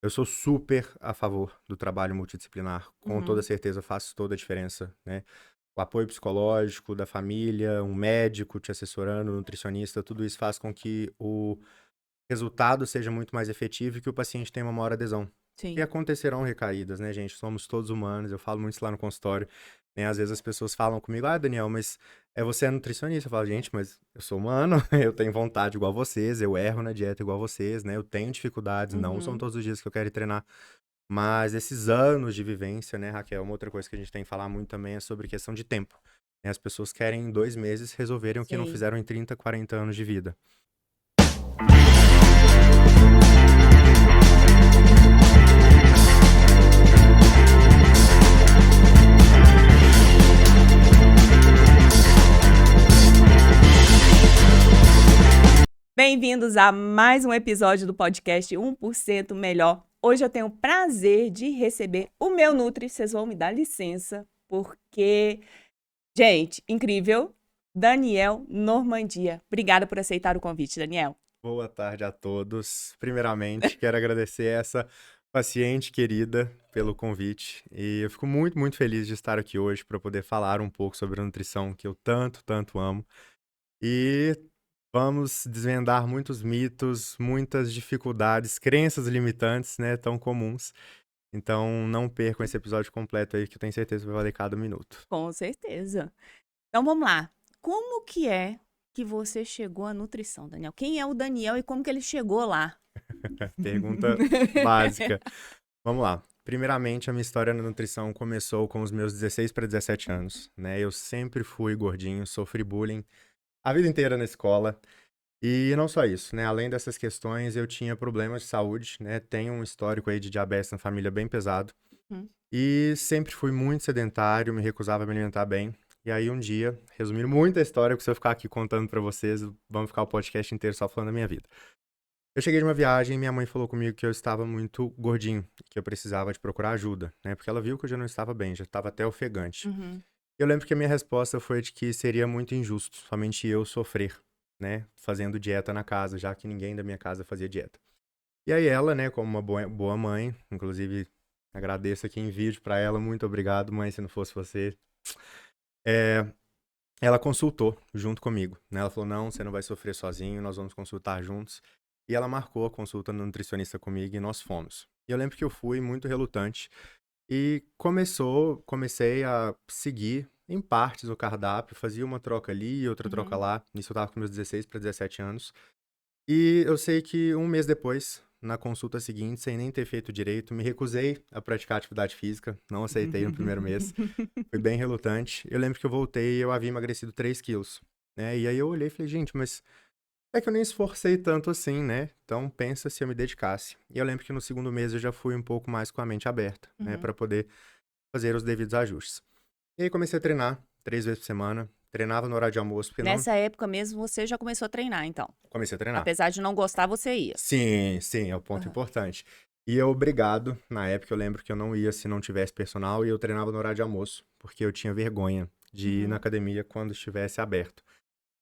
Eu sou super a favor do trabalho multidisciplinar, com toda Uhum. certeza faz toda a diferença, né? O apoio psicológico da família, um médico te assessorando, um nutricionista, tudo isso faz com que o resultado seja muito mais efetivo e que o paciente tenha uma maior adesão. E Sim. acontecerão recaídas, né, gente? Somos todos humanos, eu falo muito isso lá no consultório, né? Às vezes as pessoas falam comigo, Daniel, mas você é nutricionista? Eu falo, gente, mas eu sou humano, eu tenho vontade igual vocês, eu erro na dieta igual vocês, né? Eu tenho dificuldades, não são Uhum. todos os dias que eu quero ir treinar. Mas esses anos de vivência, né, Raquel, uma outra coisa que a gente tem que falar muito também é sobre questão de tempo, né? As pessoas querem em 2 meses resolverem o que não Sei. fizeram em 30, 40 anos de vida. Bem-vindos a mais um episódio do podcast 1% Melhor. Hoje eu tenho o prazer de receber o meu Nutri. Vocês vão me dar licença, porque, gente, incrível, Daniel Normandia. Obrigada por aceitar o convite, Daniel. Boa tarde a todos. Primeiramente, quero agradecer essa paciente querida pelo convite. E eu fico muito, muito feliz de estar aqui hoje para poder falar um pouco sobre a nutrição que eu tanto, tanto amo. E vamos desvendar muitos mitos, muitas dificuldades, crenças limitantes, né, tão comuns. Então, não percam esse episódio completo aí, que eu tenho certeza que vai valer cada minuto. Com certeza. Então vamos lá. Como que é que você chegou à nutrição, Daniel? Quem é o Daniel e como que ele chegou lá? Pergunta básica. Vamos lá. Primeiramente, a minha história na nutrição começou com os meus 16 para 17 anos, né? Eu sempre fui gordinho, sofri bullying a vida inteira na escola. E não só isso, né? Além dessas questões, eu tinha problemas de saúde, né? Tenho um histórico aí de diabetes na família bem pesado. Hum. E sempre fui muito sedentário, me recusava a me alimentar bem. E aí um dia, resumindo muito a história, porque se eu ficar aqui contando pra vocês, vamos ficar o podcast inteiro só falando da minha vida. Eu cheguei de uma viagem e minha mãe falou comigo que eu estava muito gordinho, que eu precisava de procurar ajuda, né? Porque ela viu que eu já não estava bem, já estava até ofegante. Uhum. Eu lembro que a minha resposta foi de que seria muito injusto somente eu sofrer, né? Fazendo dieta na casa, já que ninguém da minha casa fazia dieta. E aí ela, né, como uma boa mãe, inclusive agradeço aqui em vídeo pra ela, muito obrigado, mãe, se não fosse você. É, ela consultou junto comigo, né? Ela falou, não, você não vai sofrer sozinho, nós vamos consultar juntos. E ela marcou a consulta no nutricionista comigo e nós fomos. E eu lembro que eu fui muito relutante e comecei a seguir em partes o cardápio, fazia uma troca ali, outra troca Uhum. lá. Isso eu tava com meus 16 para 17 anos. E eu sei que um mês depois, na consulta seguinte, sem nem ter feito direito, me recusei a praticar atividade física, não aceitei no primeiro mês, fui bem relutante. Eu lembro que eu voltei e eu havia emagrecido 3 quilos, né? E aí eu olhei e falei, gente, mas é que eu nem esforcei tanto assim, né? Então pensa se eu me dedicasse. E eu lembro que no segundo mês eu já fui um pouco mais com a mente aberta, né? Uhum. Para poder fazer os devidos ajustes. E aí comecei a treinar 3 vezes por semana, treinava no horário de almoço, porque não Nessa época mesmo você já começou a treinar, então. comecei a treinar. Apesar de não gostar, você ia. Sim, sim, é o ponto Aham. importante. E eu obrigado, na época eu lembro que eu não ia se não tivesse personal e eu treinava no horário de almoço, porque eu tinha vergonha de ir na Uhum. academia quando estivesse aberto.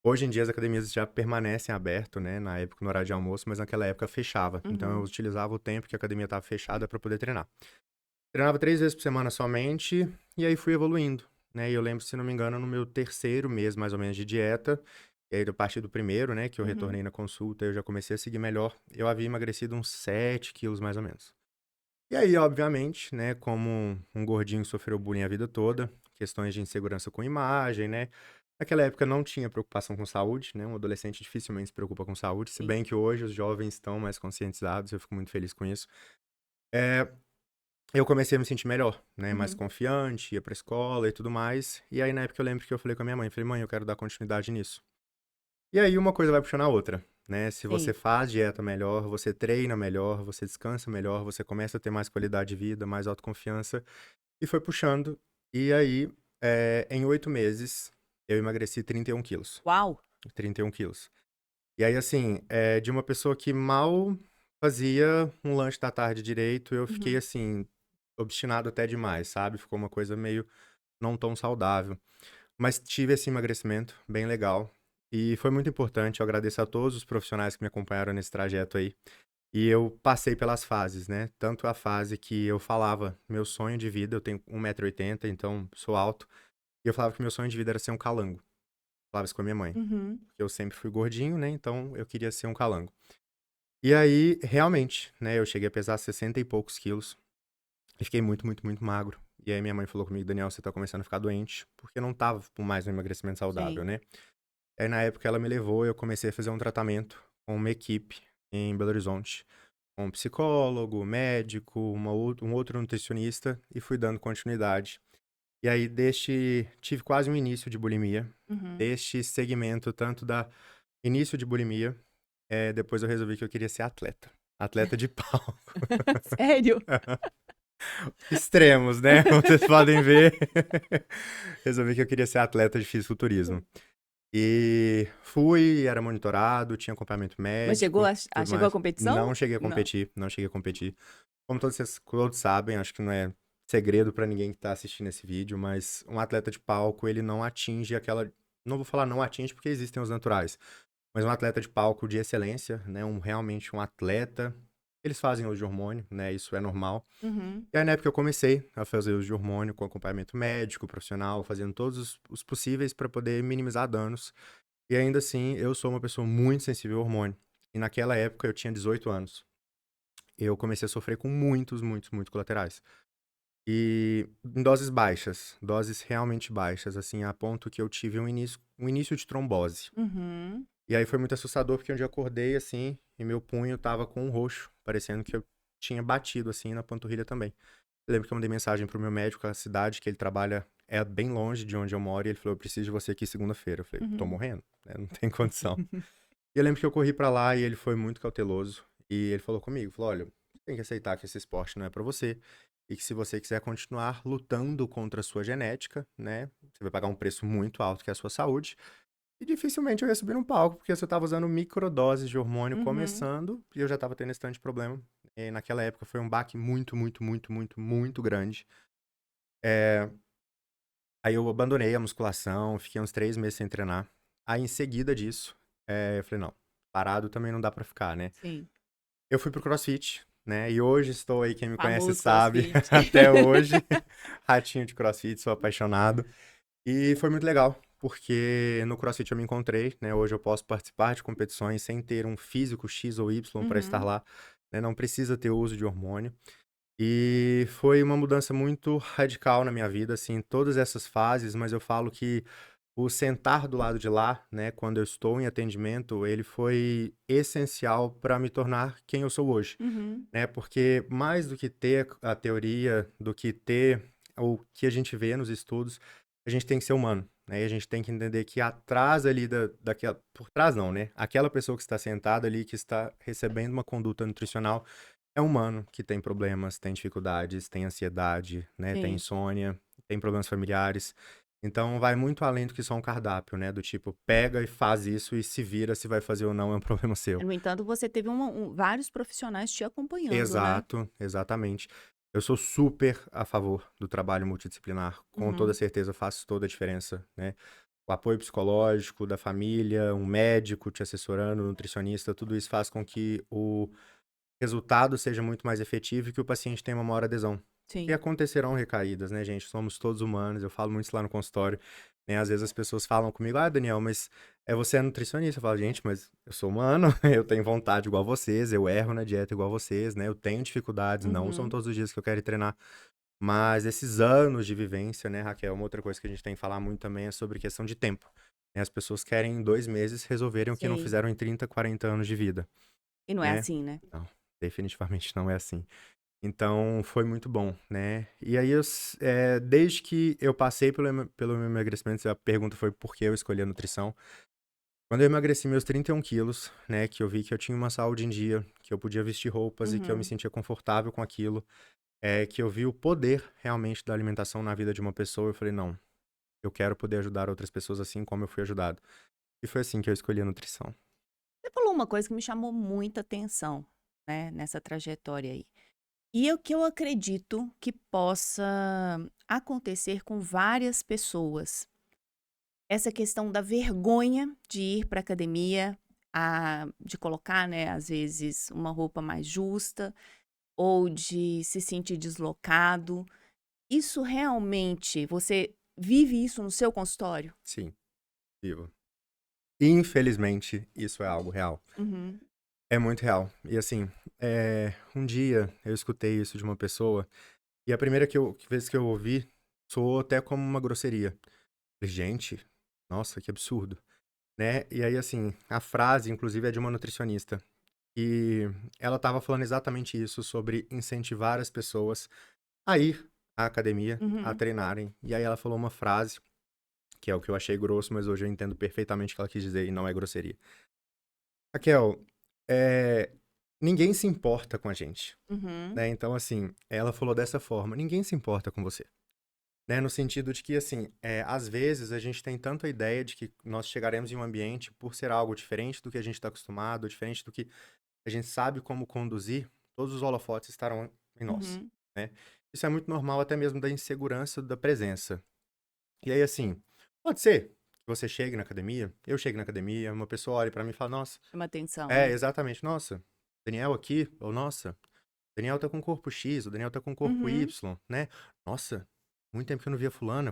Hoje em dia as academias já permanecem abertas, né, na época no horário de almoço, mas naquela época fechava. Então eu Uhum. utilizava o tempo que a academia estava fechada para poder treinar. Treinava 3 vezes por semana somente e aí fui evoluindo, né? E eu lembro, se não me engano, no meu terceiro mês mais ou menos de dieta, e aí a partir do primeiro, né, que eu Uhum. retornei na consulta, eu já comecei a seguir melhor. Eu havia emagrecido uns 7 quilos mais ou menos. E aí, obviamente, né, como um gordinho que sofreu bullying a vida toda, questões de insegurança com imagem, né? Naquela época não tinha preocupação com saúde, né? Um adolescente dificilmente se preocupa com saúde, se Sim. bem que hoje os jovens estão mais conscientizados, eu fico muito feliz com isso. É, eu comecei a me sentir melhor, né? Mais Uhum. confiante, ia pra escola e tudo mais. E aí, na época, eu lembro que eu falei com a minha mãe, falei, mãe, eu quero dar continuidade nisso. E aí, uma coisa vai puxando a outra, né? Se você Sim. faz dieta melhor, você treina melhor, você descansa melhor, você começa a ter mais qualidade de vida, mais autoconfiança. E foi puxando. E aí, em 8 meses, eu emagreci 31 quilos. Uau! 31 quilos. E aí, assim, de uma pessoa que mal fazia um lanche da tarde direito, eu fiquei, Uhum. assim, obstinado até demais, sabe? Ficou uma coisa meio não tão saudável. Mas tive esse emagrecimento bem legal. E foi muito importante. Eu agradeço a todos os profissionais que me acompanharam nesse trajeto aí. E eu passei pelas fases, né? Tanto a fase que eu falava, meu sonho de vida, eu tenho 1,80 m, então sou alto, e eu falava que meu sonho de vida era ser um calango. Falava isso com a minha mãe. Uhum. Porque eu sempre fui gordinho, né? Então eu queria ser um calango. E aí, realmente, né? Eu cheguei a pesar 60 e poucos quilos. E fiquei muito, muito, muito magro. E aí minha mãe falou comigo, Daniel, você tá começando a ficar doente, porque eu não tava com mais um emagrecimento saudável, Sim. né? Aí na época ela me levou e eu comecei a fazer um tratamento com uma equipe em Belo Horizonte, com um psicólogo, médico, um outro nutricionista, e fui dando continuidade. E aí tive quase um início de bulimia, Uhum. deste segmento tanto da início de bulimia, depois eu resolvi que eu queria ser atleta. Atleta de palco. Sério? Extremos, né? Como vocês podem ver. Resolvi que eu queria ser atleta de fisiculturismo. E fui, era monitorado, tinha acompanhamento Mas médico, tudo chegou à mais. competição? Não cheguei a Não. competir, não cheguei a competir. Como todos sabem, acho que não é segredo pra ninguém que tá assistindo esse vídeo, mas um atleta de palco, ele não atinge aquela. Não vou falar não atinge porque existem os naturais. Mas um atleta de palco de excelência, né? Realmente um atleta. Eles fazem uso de hormônio, né? Isso é normal. Uhum. E aí, na época, eu comecei a fazer uso de hormônio com acompanhamento médico, profissional, fazendo todos os possíveis para poder minimizar danos. E ainda assim, eu sou uma pessoa muito sensível ao hormônio. E naquela época, eu tinha 18 anos. Eu comecei a sofrer com muitos, muitos, muitos colaterais. E em doses baixas, doses realmente baixas, assim, a ponto que eu tive um início de trombose. Uhum. E aí foi muito assustador, porque um dia eu acordei, assim, e meu punho tava com um roxo, parecendo que eu tinha batido, assim, na panturrilha também. Eu lembro que eu mandei mensagem pro meu médico, a cidade que ele trabalha é bem longe de onde eu moro, e ele falou, eu preciso de você aqui segunda-feira. Eu falei, tô Uhum. morrendo, né? Não tem condição. E eu lembro que eu corri pra lá e ele foi muito cauteloso. E ele falou comigo, falou, olha, você tem que aceitar que esse esporte não é pra você. E que se você quiser continuar lutando contra a sua genética, né? Você vai pagar um preço muito alto, que é a sua saúde. E dificilmente eu ia subir num palco, porque eu tava usando microdoses de hormônio Uhum. começando, e eu já tava tendo esse tanto de problema. E naquela época foi um baque muito, muito, muito, muito, muito grande. É, Aí eu abandonei a musculação, fiquei uns 3 meses sem treinar. Aí em seguida disso, eu falei, não, parado também não dá pra ficar, né? Sim. Eu fui pro CrossFit, né? E hoje estou aí, quem me conhece Famoso sabe, CrossFit. até hoje, ratinho de CrossFit, sou apaixonado. E foi muito legal, porque no CrossFit eu me encontrei, né? Hoje eu posso participar de competições sem ter um físico X ou Y para estar Uhum. lá, né? Não precisa ter uso de hormônio. E foi uma mudança muito radical na minha vida, assim, todas essas fases, mas eu falo que o sentar do lado de lá, né, quando eu estou em atendimento, ele foi essencial para me tornar quem eu sou hoje, Uhum. né? Porque mais do que ter a teoria, do que ter o que a gente vê nos estudos, a gente tem que ser humano, né? E a gente tem que entender que atrás ali daquela, por trás não, né? Aquela pessoa que está sentada ali, que está recebendo uma conduta nutricional, é humano, que tem problemas, tem dificuldades, tem ansiedade, né? Tem Sim. insônia, tem problemas familiares. Então vai muito além do que só um cardápio, né? Do tipo, pega e faz isso e se vira se vai fazer ou não, é um problema seu. No entanto, você teve vários profissionais te acompanhando, né? Exato, exatamente. Eu sou super a favor do trabalho multidisciplinar. Com toda Uhum. certeza faz toda a diferença, né? O apoio psicológico da família, um médico te assessorando, um nutricionista, tudo isso faz com que o resultado seja muito mais efetivo e que o paciente tenha uma maior adesão. E Sim. acontecerão recaídas, né, gente? Somos todos humanos, eu falo muito isso lá no consultório, né? Às vezes as pessoas falam comigo, Daniel, mas você é nutricionista. Eu falo, gente, mas eu sou humano, eu tenho vontade igual vocês, eu erro na dieta igual vocês, né? Eu tenho dificuldades, não são Uhum. todos os dias que eu quero ir treinar. Mas esses anos de vivência, né, Raquel, uma outra coisa que a gente tem que falar muito também é sobre questão de tempo, né? As pessoas querem em 2 meses resolverem o que não Sim. fizeram em 30, 40 anos de vida, E não é né? assim, né? Não, definitivamente não é assim. Então, foi muito bom, né? E aí, desde que eu passei pelo meu emagrecimento, a pergunta foi por que eu escolhi a nutrição. Quando eu emagreci meus 31 quilos, né, que eu vi que eu tinha uma saúde em dia, que eu podia vestir roupas e que eu me Uhum. sentia confortável com aquilo, que eu vi o poder realmente da alimentação na vida de uma pessoa, eu falei, não, eu quero poder ajudar outras pessoas assim como eu fui ajudado. E foi assim que eu escolhi a nutrição. Você falou uma coisa que me chamou muita atenção, né, nessa trajetória aí. E o que eu acredito que possa acontecer com várias pessoas. Essa questão da vergonha de ir para academia, de colocar, né, às vezes, uma roupa mais justa ou de se sentir deslocado. Isso realmente, você vive isso no seu consultório? Sim, vivo. Infelizmente, isso é algo real. Uhum. É muito real. E assim, um dia eu escutei isso de uma pessoa, e a primeira vez que eu ouvi, soou até como uma grosseria. Falei, gente, nossa, que absurdo, né? E aí, assim, a frase, inclusive, é de uma nutricionista. E ela estava falando exatamente isso, sobre incentivar as pessoas a ir à academia, a Uhum. treinarem. E aí ela falou uma frase, que é o que eu achei grosso, mas hoje eu entendo perfeitamente o que ela quis dizer e não é grosseria. Raquel, ninguém se importa com a gente, Uhum. né? Então, assim, ela falou dessa forma, ninguém se importa com você, né? No sentido de que, assim, às vezes a gente tem tanto a ideia de que nós chegaremos em um ambiente por ser algo diferente do que a gente está acostumado, diferente do que a gente sabe como conduzir, todos os holofotes estarão em nós, Uhum. né? Isso é muito normal até mesmo da insegurança da presença. E aí, assim, pode ser que você chegue na academia, eu chegue na academia, uma pessoa olhe pra mim e fala, nossa, Chama atenção, né? exatamente, nossa, Daniel aqui, ou nossa, Daniel tá com corpo X, o Daniel tá com corpo Uhum. Y, né? Nossa, muito tempo que eu não via fulano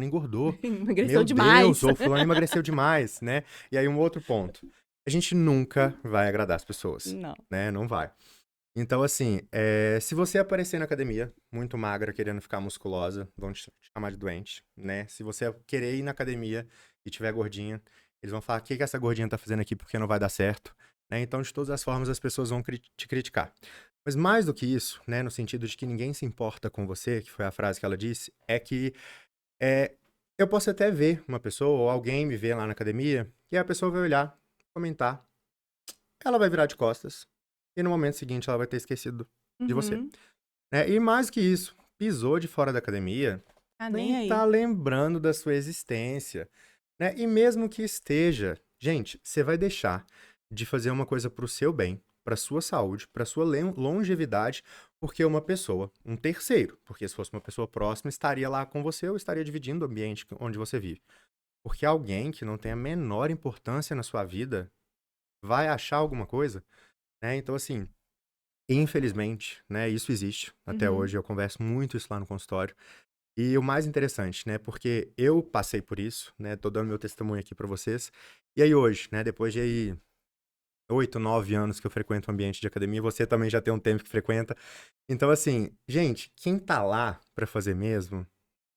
engordou. Emagreceu Meu Deus, demais. ou fulano emagreceu demais, né? E aí um outro ponto. A gente nunca vai agradar as pessoas, Não. né? Não vai. Então, assim, se você aparecer na academia, muito magra, querendo ficar musculosa, vão te chamar de doente, né? Se você querer ir na academia e tiver gordinha, eles vão falar, o que que essa gordinha tá fazendo aqui porque não vai dar certo, né? Então, de todas as formas, as pessoas vão te criticar. Mas mais do que isso, né, no sentido de que ninguém se importa com você, que foi a frase que ela disse, é que é, eu posso até ver uma pessoa ou alguém me ver lá na academia e a pessoa vai olhar, comentar, ela vai virar de costas e no momento seguinte ela vai ter esquecido de você, Uhum. né? E mais que isso, pisou de fora da academia, Tá nem nem tá aí. lembrando da sua existência, né? E mesmo que esteja, gente, você vai deixar de fazer uma coisa pro seu bem, pra sua saúde, pra sua longevidade, porque uma pessoa, um terceiro, porque se fosse uma pessoa próxima, estaria lá com você ou estaria dividindo o ambiente onde você vive. Porque alguém que não tem a menor importância na sua vida vai achar alguma coisa, né? Então, assim, infelizmente, né, isso existe até Uhum. hoje, eu converso muito isso lá no consultório. E o mais interessante, né, porque eu passei por isso, né, tô dando meu testemunho aqui pra vocês. E aí hoje, né, depois de aí 8, 9 anos que eu frequento o ambiente de academia, você também já tem um tempo que frequenta. Então, assim, gente, quem tá lá pra fazer mesmo,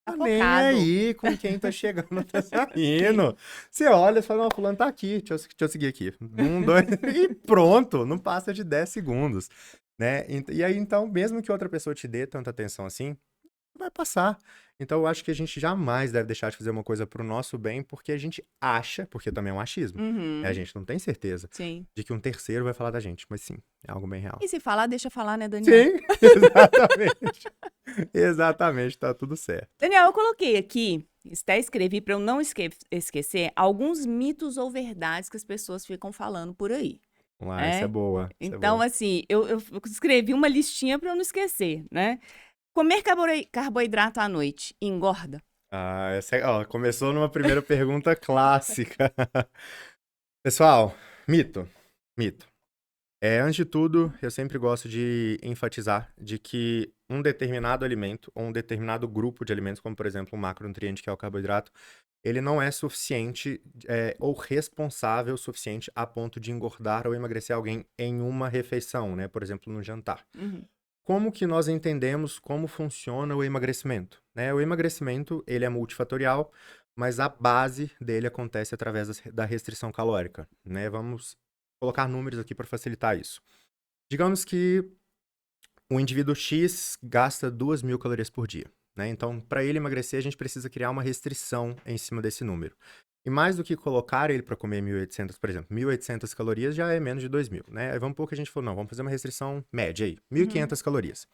Tá tá nem focado. aí com quem tá chegando, tá saindo. Você olha e fala, não, fulano tá aqui, deixa eu seguir aqui. Um, dois, e pronto, não passa de 10 segundos, né? E aí, então, mesmo que outra pessoa te dê tanta atenção assim, vai passar. Então, eu acho que a gente jamais deve deixar de fazer uma coisa pro nosso bem, porque a gente acha, porque também é um achismo, né? A Uhum. gente não tem certeza Sim. de que um terceiro vai falar da gente, mas sim, é algo bem real. E se falar, deixa falar, né, Daniel? Sim, exatamente. Exatamente, tá tudo certo. Daniel, eu coloquei aqui, até escrevi para eu não esquecer, alguns mitos ou verdades que as pessoas ficam falando por aí, Vamos lá, essa é né? boa, essa é Então, boa. assim, eu escrevi uma listinha para eu não esquecer, né? Comer carboidrato à noite engorda? Ah, ó, começou numa primeira pergunta clássica. Pessoal, mito, mito. Antes de tudo, eu sempre gosto de enfatizar de que um determinado alimento ou um determinado grupo de alimentos, como por exemplo um macronutriente que é o carboidrato, ele não é suficiente ou responsável o suficiente a ponto de engordar ou emagrecer alguém em uma refeição, né? Por exemplo, no jantar. Uhum. Como que nós entendemos como funciona o emagrecimento, né? O emagrecimento, ele é multifatorial, mas a base dele acontece através da restrição calórica, né? Vamos colocar números aqui para facilitar isso. Digamos que um indivíduo X gasta 2.000 calorias por dia, né? Então, para ele emagrecer, a gente precisa criar uma restrição em cima desse número. E mais do que colocar ele para comer 1.800, por exemplo, 1.800 calorias já é menos de 2.000, né? Aí vamos pôr que a gente falou, não, vamos fazer uma restrição média aí, Uhum. 1.500 calorias.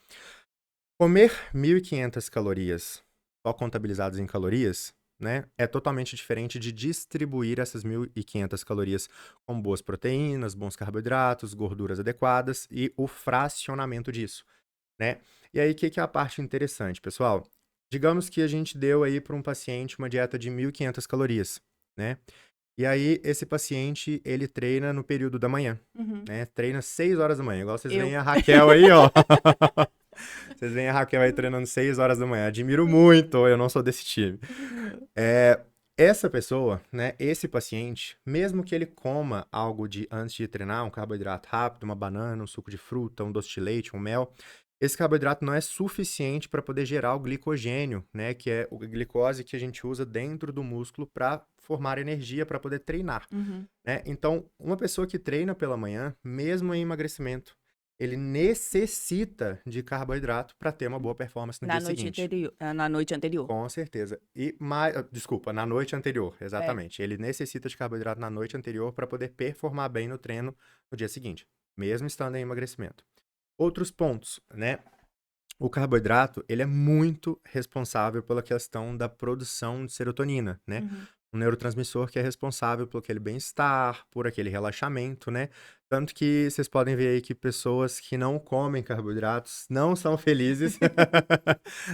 Comer 1.500 calorias, só contabilizadas em calorias, né, é totalmente diferente de distribuir essas 1.500 calorias com boas proteínas, bons carboidratos, gorduras adequadas e o fracionamento disso, né? E aí, o que que é a parte interessante, pessoal? Digamos que a gente deu aí para um paciente uma dieta de 1.500 calorias, né? E aí, esse paciente, ele treina no período da manhã, Uhum. né? Treina 6 horas da manhã, igual vocês Eu. veem a Raquel aí, ó. Vocês veem a Raquel aí treinando 6 horas da manhã. Admiro muito, eu não sou desse time. É, essa pessoa, né, esse paciente, mesmo que ele coma algo de antes de treinar, um carboidrato rápido, uma banana, um suco de fruta, um doce de leite, um mel, esse carboidrato não é suficiente para poder gerar o glicogênio, né, que é a glicose que a gente usa dentro do músculo para formar energia para poder treinar, Uhum. né? Então, uma pessoa que treina pela manhã, mesmo em emagrecimento, ele necessita de carboidrato para ter uma boa performance no dia seguinte. Na noite anterior. Com certeza. E mais, desculpa, na noite anterior, É. exatamente. Ele necessita de carboidrato na noite anterior para poder performar bem no treino no dia seguinte, mesmo estando em emagrecimento. Outros pontos, né? O carboidrato, ele é muito responsável pela questão da produção de serotonina, né? Uhum. Um neurotransmissor que é responsável por aquele bem-estar, por aquele relaxamento, né? Tanto que vocês podem ver aí que pessoas que não comem carboidratos não são felizes.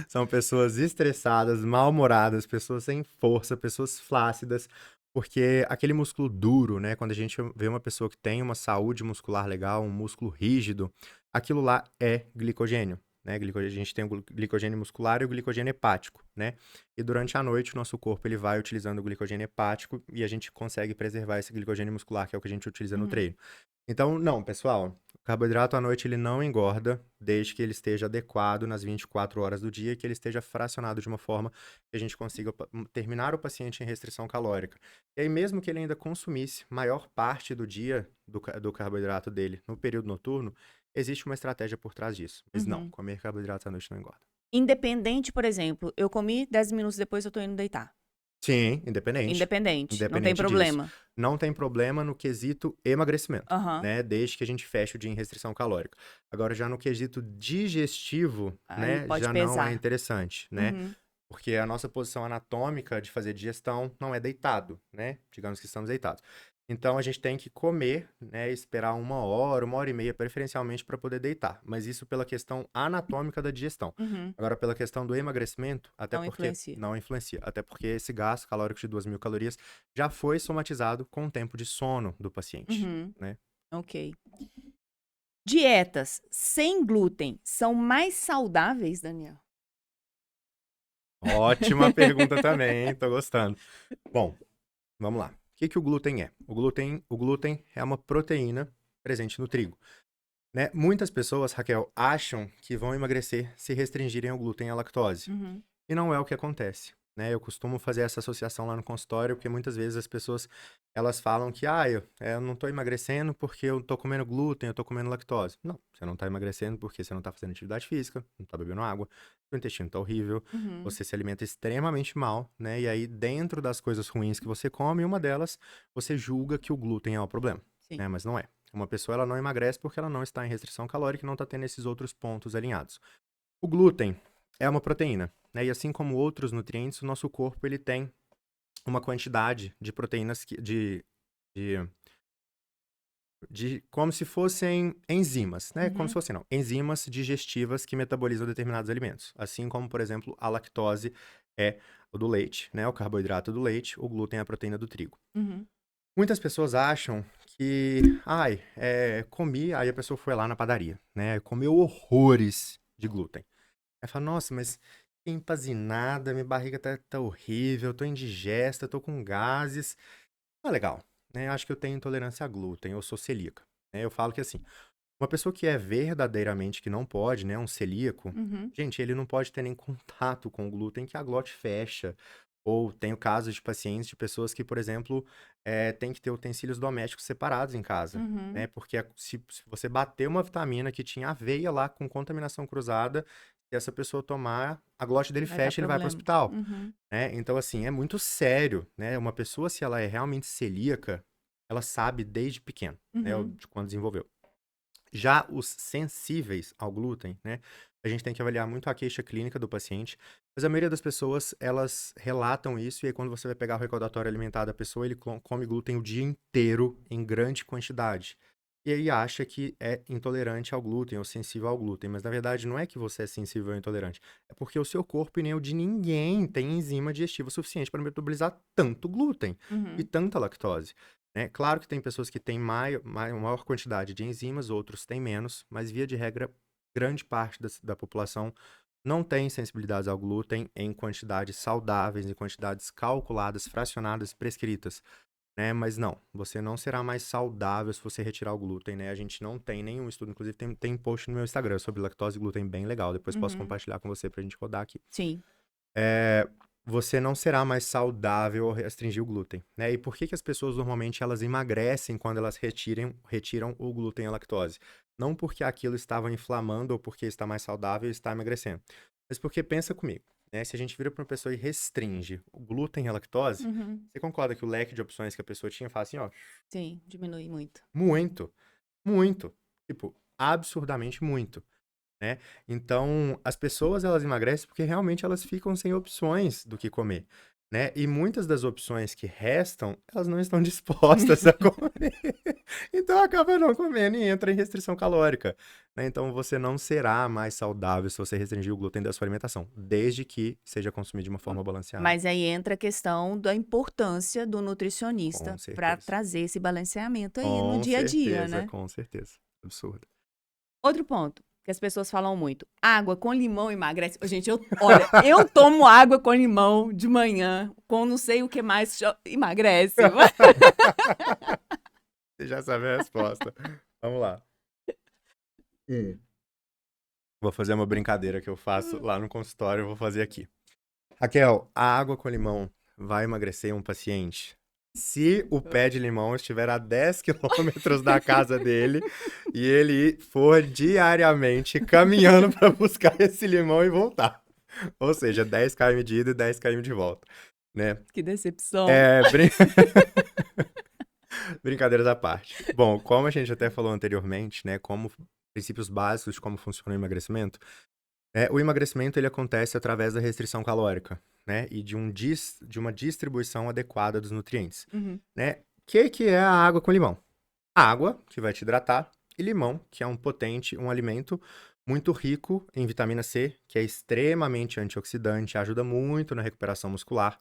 São pessoas estressadas, mal-humoradas, pessoas sem força, pessoas flácidas, porque aquele músculo duro, né? Quando a gente vê uma pessoa que tem uma saúde muscular legal, um músculo rígido, aquilo lá é glicogênio. Né? A gente tem o glicogênio muscular e o glicogênio hepático, né? E durante a noite o nosso corpo ele vai utilizando o glicogênio hepático e a gente consegue preservar esse glicogênio muscular, que é o que a gente utiliza no Uhum. treino. Então, não, pessoal, o carboidrato à noite ele não engorda, desde que ele esteja adequado nas 24 horas do dia e que ele esteja fracionado de uma forma que a gente consiga terminar o paciente em restrição calórica. E aí, mesmo que ele ainda consumisse maior parte do dia do carboidrato dele no período noturno, existe uma estratégia por trás disso. Mas não, Uhum. comer carboidrato à noite não engorda. Independente, por exemplo, eu comi 10 minutos depois eu tô indo deitar. Sim, independente. Independente, não tem Independente disso. problema. Não tem problema no quesito emagrecimento, Aham. né? Desde que a gente feche o dia em restrição calórica. Agora, já no quesito digestivo, Aí né? pode Já não é pesar. interessante, né? Uhum. Porque a nossa posição anatômica de fazer digestão não é deitado, né? Digamos que estamos deitados. Então, a gente tem que comer, né? Esperar 1 hora, 1 hora e meia, preferencialmente, para poder deitar. Mas isso pela questão anatômica da digestão. Uhum. Agora, pela questão do emagrecimento, até Não porque influencia. não influencia. Até porque esse gasto calórico de 2.000 calorias já foi somatizado com o tempo de sono do paciente, Uhum. né? Ok. Dietas sem glúten são mais saudáveis, Daniel? Ótima pergunta também, hein? Tô gostando. Bom, vamos lá. O que que o glúten é? O glúten é uma proteína presente no trigo, né? Muitas pessoas, Raquel, acham que vão emagrecer se restringirem ao glúten e à lactose. Uhum. E não é o que acontece, né? Eu costumo fazer essa associação lá no consultório, porque muitas vezes as pessoas, elas falam que, eu não tô emagrecendo porque eu tô comendo glúten, eu tô comendo lactose. Não, você não tá emagrecendo porque você não tá fazendo atividade física, não tá bebendo água, seu intestino tá horrível, Uhum. você se alimenta extremamente mal, né? E aí, dentro das coisas ruins que você come, uma delas, você julga que o glúten é o problema, Sim. né? Mas não é. Uma pessoa, ela não emagrece porque ela não está em restrição calórica e não tá tendo esses outros pontos alinhados. O glúten é uma proteína, né? E assim como outros nutrientes, o nosso corpo ele tem uma quantidade de proteínas de, de como se fossem enzimas, né? Como se Uhum. fossem não, enzimas digestivas que metabolizam determinados alimentos. Assim como, por exemplo, a lactose é o do leite, né? O carboidrato do leite, o glúten é a proteína do trigo. Uhum. Muitas pessoas acham que, comi, aí a pessoa foi lá na padaria, né? Comeu horrores de glúten. Aí fala, nossa, mas fiquei empazinada, minha barriga tá horrível, tô indigesta, tô com gases. Ah, legal, né? Acho que eu tenho intolerância a glúten, eu sou celíaca. Né? Eu falo que assim, uma pessoa que é verdadeiramente que não pode, né? Um celíaco, Uhum. gente, ele não pode ter nem contato com o glúten que a glote fecha. Ou tenho casos de pacientes, de pessoas que, por exemplo, tem que ter utensílios domésticos separados em casa, Uhum. né? Porque se você bater uma vitamina que tinha aveia lá com contaminação cruzada, se essa pessoa tomar, a glote dele Vai dar fecha e ele vai para o problema. hospital, Uhum. né? Então, assim, é muito sério, né? Uma pessoa, se ela é realmente celíaca, ela sabe desde pequeno, né? Uhum. De quando desenvolveu. Já os sensíveis ao glúten, né? A gente tem que avaliar muito a queixa clínica do paciente, mas a maioria das pessoas, elas relatam isso, e aí quando você vai pegar o recordatório alimentar da pessoa, ele come glúten o dia inteiro em grande quantidade. e aí acha que é intolerante ao glúten ou sensível ao glúten. Mas na verdade não é que você é sensível ou intolerante. É porque o seu corpo e nem o de ninguém tem enzima digestiva suficiente para metabolizar tanto glúten e Uhum. tanta lactose. Né? Claro que tem pessoas que têm maior quantidade de enzimas, outros têm menos, mas via de regra, grande parte da população não tem sensibilidades ao glúten em quantidades saudáveis, em quantidades calculadas, fracionadas, prescritas. Né? Mas não, você não será mais saudável se você retirar o glúten, né? A gente não tem nenhum estudo, inclusive tem post no meu Instagram sobre lactose e glúten bem legal, depois posso Uhum. compartilhar com você pra gente rodar aqui. Sim. Você não será mais saudável ao restringir o glúten, né? E por que que as pessoas normalmente elas emagrecem quando elas retiram o glúten e a lactose? Não porque aquilo estava inflamando ou porque está mais saudável e está emagrecendo, mas porque pensa comigo, né? Se a gente vira para uma pessoa e restringe o glúten e a lactose, Uhum. você concorda que o leque de opções que a pessoa tinha faz assim, ó, Sim, diminui muito. muito, muito, tipo, absurdamente muito. Né? Então, as pessoas elas emagrecem porque realmente elas ficam sem opções do que comer, né? E muitas das opções que restam, elas não estão dispostas a comer. Então, acaba não comendo e entra em restrição calórica, né? Então, você não será mais saudável se você restringir o glúten da sua alimentação, desde que seja consumido de uma forma balanceada. Mas aí entra a questão da importância do Com nutricionista para certeza. trazer esse balanceamento aí no Com dia a dia, certeza, né? com certeza. Absurdo. Outro ponto que as pessoas falam muito: água com limão emagrece. Ô, gente, olha, eu tomo água com limão de manhã, com não sei o que mais emagrece. Você já sabe a resposta. Vamos lá. Vou fazer uma brincadeira que eu faço lá no consultório, eu vou fazer aqui. Raquel, a água com limão vai emagrecer um paciente se o pé de limão estiver a 10 quilômetros da casa dele e ele for diariamente caminhando para buscar esse limão e voltar. Ou seja, 10 km de ida e 10 km de volta, né? Que decepção. Brincadeiras à parte. Bom, como a gente até falou anteriormente, né, como princípios básicos de como funciona o emagrecimento, o emagrecimento ele acontece através da restrição calórica, né, e de uma distribuição adequada dos nutrientes, Uhum. né? Que é a água com limão? Água, que vai te hidratar, e limão, que é um alimento muito rico em vitamina C, que é extremamente antioxidante, ajuda muito na recuperação muscular,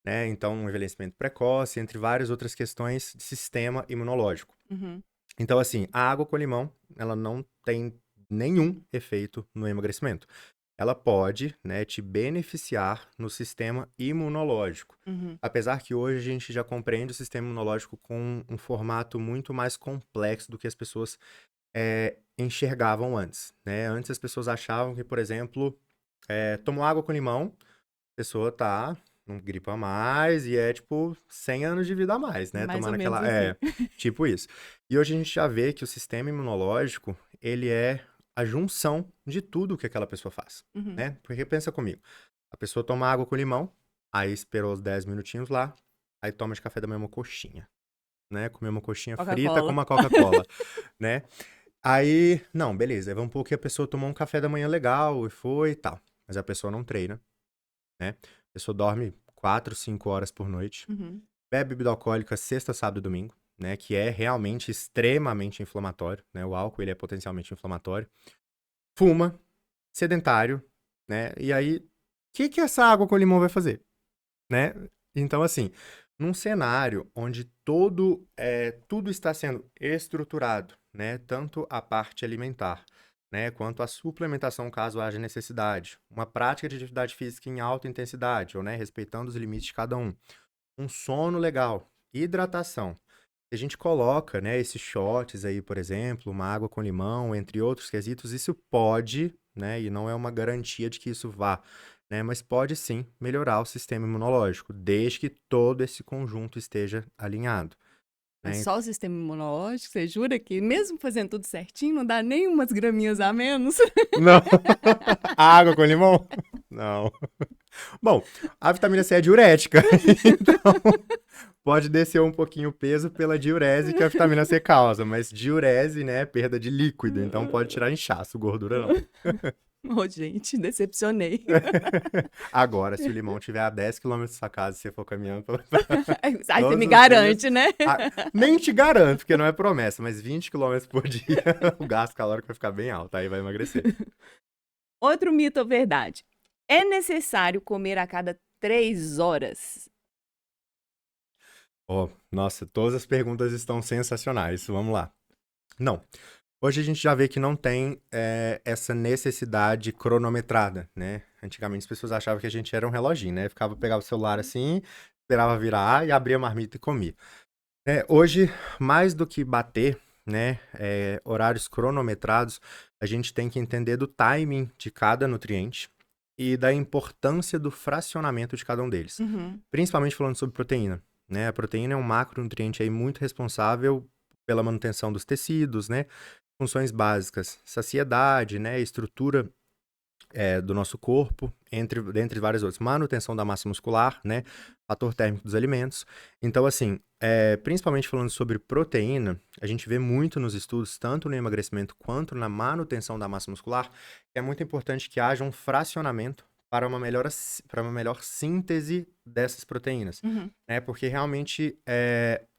né? Então, um envelhecimento precoce, entre várias outras questões de sistema imunológico. Uhum. Então, assim, a água com limão, ela não tem nenhum efeito no emagrecimento. Ela pode, né, te beneficiar no sistema imunológico. Uhum. Apesar que hoje a gente já compreende o sistema imunológico com um formato muito mais complexo do que as pessoas enxergavam antes, né? Antes as pessoas achavam que, por exemplo, tomou água com limão, a pessoa não gripa mais e é tipo 100 anos de vida a mais, né? Mais ou Tomando menos aquela. assim. Tipo isso. E hoje a gente já vê que o sistema imunológico, ele é a junção de tudo que aquela pessoa faz, Uhum. né? Porque pensa comigo, a pessoa toma água com limão, aí esperou os 10 minutinhos lá, aí toma de café da manhã uma coxinha, né? Comer uma coxinha frita com Coca-Cola. uma Coca-Cola, né? Aí, não, beleza, vamos supor que a pessoa tomou um café da manhã legal e foi e tal, mas a pessoa não treina, né? A pessoa dorme 4, 5 horas por noite, Uhum. bebe bebida alcoólica sexta, sábado e domingo, né? Que é realmente extremamente inflamatório, né? O álcool, ele é potencialmente inflamatório. Fuma, sedentário, né? E aí, o que essa água com limão vai fazer, né? Então, assim, num cenário onde tudo está sendo estruturado, né? Tanto a parte alimentar, né? Quanto a suplementação, caso haja necessidade. Uma prática de atividade física em alta intensidade, ou, né? Respeitando os limites de cada um. Um sono legal, hidratação. Se a gente coloca, né, esses shots aí, por exemplo, uma água com limão, entre outros quesitos, isso pode, né, e não é uma garantia de que isso vá, né, mas pode sim melhorar o sistema imunológico, desde que todo esse conjunto esteja alinhado, Mas né? só o sistema imunológico, você jura que mesmo fazendo tudo certinho, não dá nem umas graminhas a menos? Não. Água com limão? Não. Bom, a vitamina C é diurética, então Pode descer um pouquinho o peso pela diurese que a vitamina C causa, mas diurese, né, é perda de líquido, então pode tirar inchaço, gordura não. Ô, gente, decepcionei. Agora, se o limão tiver a 10 quilômetros da sua casa e você for caminhando Aí você todos me os dias, garante, né? nem te garanto, porque não é promessa, mas 20 quilômetros por dia, o gasto calórico vai ficar bem alto, aí vai emagrecer. Outro mito ou verdade. É necessário comer a cada 3 horas? Oh, nossa, todas as perguntas estão sensacionais, vamos lá. Não. Hoje a gente já vê que não tem essa necessidade cronometrada, né? Antigamente as pessoas achavam que a gente era um reloginho, né? Pegava o celular assim, esperava virar e abria a marmita e comia. Hoje, mais do que bater, né, horários cronometrados, a gente tem que entender do timing de cada nutriente e da importância do fracionamento de cada um deles. Uhum. Principalmente falando sobre proteína, né? A proteína é um macronutriente aí muito responsável pela manutenção dos tecidos, né? Funções básicas, saciedade, né? Estrutura do nosso corpo, dentre várias outras. Manutenção da massa muscular, né? Fator térmico dos alimentos. Então, assim, principalmente falando sobre proteína, a gente vê muito nos estudos, tanto no emagrecimento quanto na manutenção da massa muscular, que é muito importante que haja um fracionamento para uma melhor síntese dessas proteínas. Uhum. Porque realmente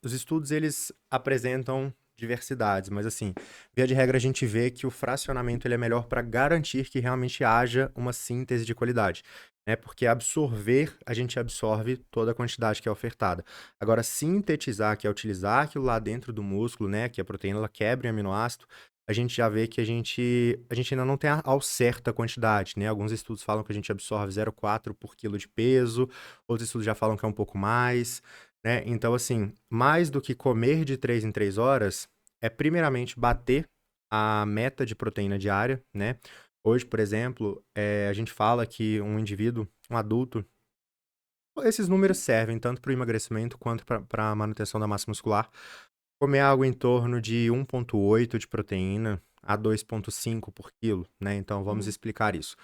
os estudos eles apresentam diversidades, mas assim, via de regra a gente vê que o fracionamento ele é melhor para garantir que realmente haja uma síntese de qualidade, né? Porque absorver, a gente absorve toda a quantidade que é ofertada. Agora, sintetizar, que é utilizar aquilo lá dentro do músculo, né? Que a proteína ela quebra em aminoácido, a gente já vê que a gente ainda não tem ao certo a quantidade, né? Alguns estudos falam que a gente absorve 0,4 por quilo de peso, outros estudos já falam que é um pouco mais, né? Então, assim, mais do que comer de 3 em 3 horas, é primeiramente bater a meta de proteína diária, né? Hoje, por exemplo, a gente fala que um indivíduo, um adulto, esses números servem tanto para o emagrecimento quanto para a manutenção da massa muscular. Comer algo em torno de 1,8 de proteína a 2,5 por quilo, né? Então, vamos explicar isso.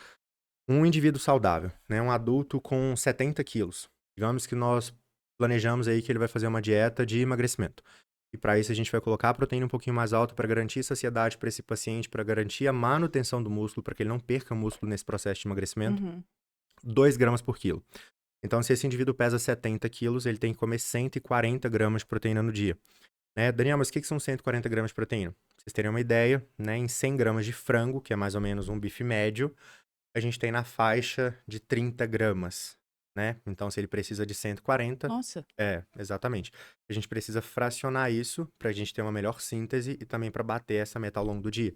Um indivíduo saudável, né? Um adulto com 70 quilos. Digamos que nós planejamos aí que ele vai fazer uma dieta de emagrecimento. E para isso a gente vai colocar a proteína um pouquinho mais alta para garantir saciedade para esse paciente, para garantir a manutenção do músculo, para que ele não perca músculo nesse processo de emagrecimento. Uhum. 2 gramas por quilo. Então, se esse indivíduo pesa 70 quilos, ele tem que comer 140 gramas de proteína no dia. Daniel, mas o que são 140 gramas de proteína? Pra vocês terem uma ideia, né? Em 100 gramas de frango, que é mais ou menos um bife médio, a gente tem na faixa de 30 gramas, né? Então, se ele precisa de 140, Nossa. exatamente. A gente precisa fracionar isso para a gente ter uma melhor síntese e também para bater essa meta ao longo do dia.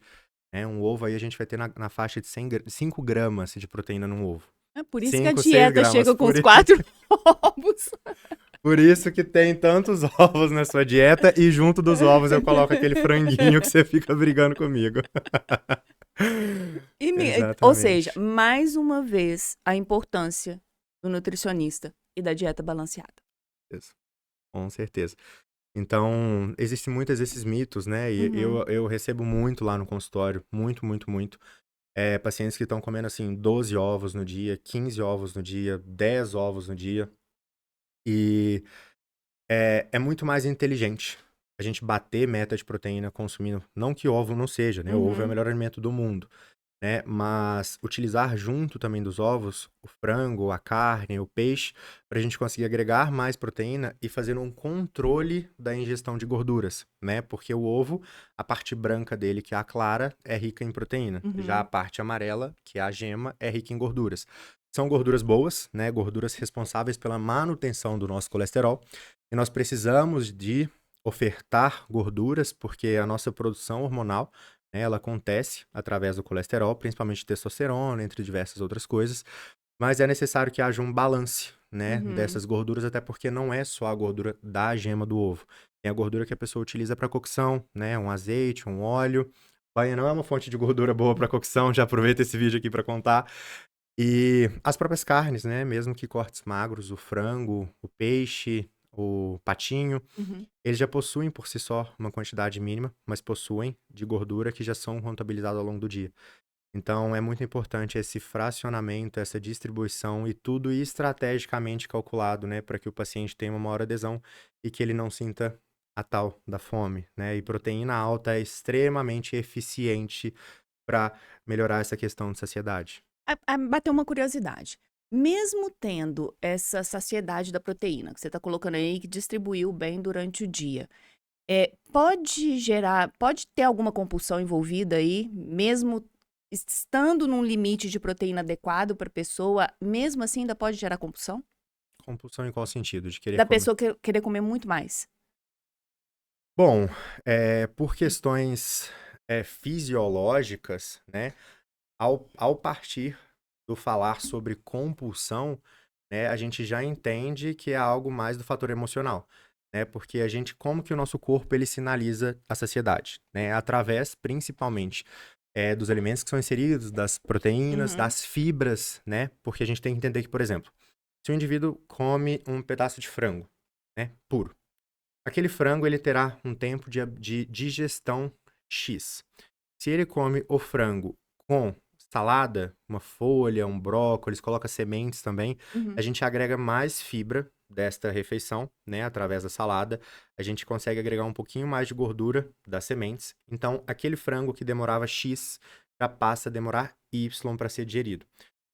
Um ovo aí a gente vai ter na faixa de 5 gramas de proteína num ovo. É por isso que a 5, 6 dieta gramas chega com por os isso. 4 ovos. Por isso que tem tantos ovos na sua dieta e junto dos ovos eu coloco aquele franguinho que você fica brigando comigo. Ou seja, Exatamente. mais uma vez, a importância do nutricionista e da dieta balanceada. Isso. Com certeza. Então, existem muitos desses mitos, né? E Uhum. eu recebo muito lá no consultório, muito, muito, muito. Pacientes que estão comendo, assim, 12 ovos no dia, 15 ovos no dia, 10 ovos no dia. E é muito mais inteligente a gente bater meta de proteína consumindo. Não que ovo não seja, né? O ovo é o Uhum. melhor alimento do mundo, né? Mas utilizar junto também dos ovos, o frango, a carne, o peixe, para a gente conseguir agregar mais proteína e fazer um controle da ingestão de gorduras, né? Porque o ovo, a parte branca dele, que é a clara, é rica em proteína. Já a Uhum. parte amarela, que é a gema, é rica em gorduras. São gorduras boas, né? Gorduras responsáveis pela manutenção do nosso colesterol. E nós precisamos de ofertar gorduras, porque a nossa produção hormonal, né, ela acontece através do colesterol, principalmente testosterona, entre diversas outras coisas. Mas é necessário que haja um balance, né, Uhum. dessas gorduras, até porque não é só a gordura da gema do ovo. Tem a gordura que a pessoa utiliza para cocção, né, um azeite, um óleo. Banha não é uma fonte de gordura boa para cocção, já aproveita esse vídeo aqui para contar. E as próprias carnes, né, mesmo que cortes magros, o frango, o peixe, o patinho, Uhum. eles já possuem por si só uma quantidade mínima, mas possuem de gordura que já são contabilizadas ao longo do dia. Então, é muito importante esse fracionamento, essa distribuição e tudo estrategicamente calculado, né, para que o paciente tenha uma maior adesão e que ele não sinta a tal da fome, né? E proteína alta é extremamente eficiente para melhorar essa questão de saciedade. Bateu uma curiosidade. Mesmo tendo essa saciedade da proteína, que você está colocando aí, que distribuiu bem durante o dia, pode ter alguma compulsão envolvida aí, mesmo estando num limite de proteína adequado para a pessoa, mesmo assim ainda pode gerar compulsão? Compulsão em qual sentido? De querer Da comer? pessoa querer comer muito mais. Bom, por questões fisiológicas, né? Ao partir do falar sobre compulsão, né, a gente já entende que é algo mais do fator emocional, né? Porque como que o nosso corpo ele sinaliza a saciedade, né? Através, principalmente, dos alimentos que são inseridos, das proteínas, Uhum, das fibras, né? Porque a gente tem que entender que, por exemplo, se o indivíduo come um pedaço de frango, né, puro, aquele frango ele terá um tempo de digestão X. Se ele come o frango com salada, uma folha, um brócolis, coloca sementes também, a uhum. gente agrega mais fibra desta refeição, né, através da salada. A gente consegue agregar um pouquinho mais de gordura das sementes. Então, aquele frango que demorava X já passa a demorar Y para ser digerido.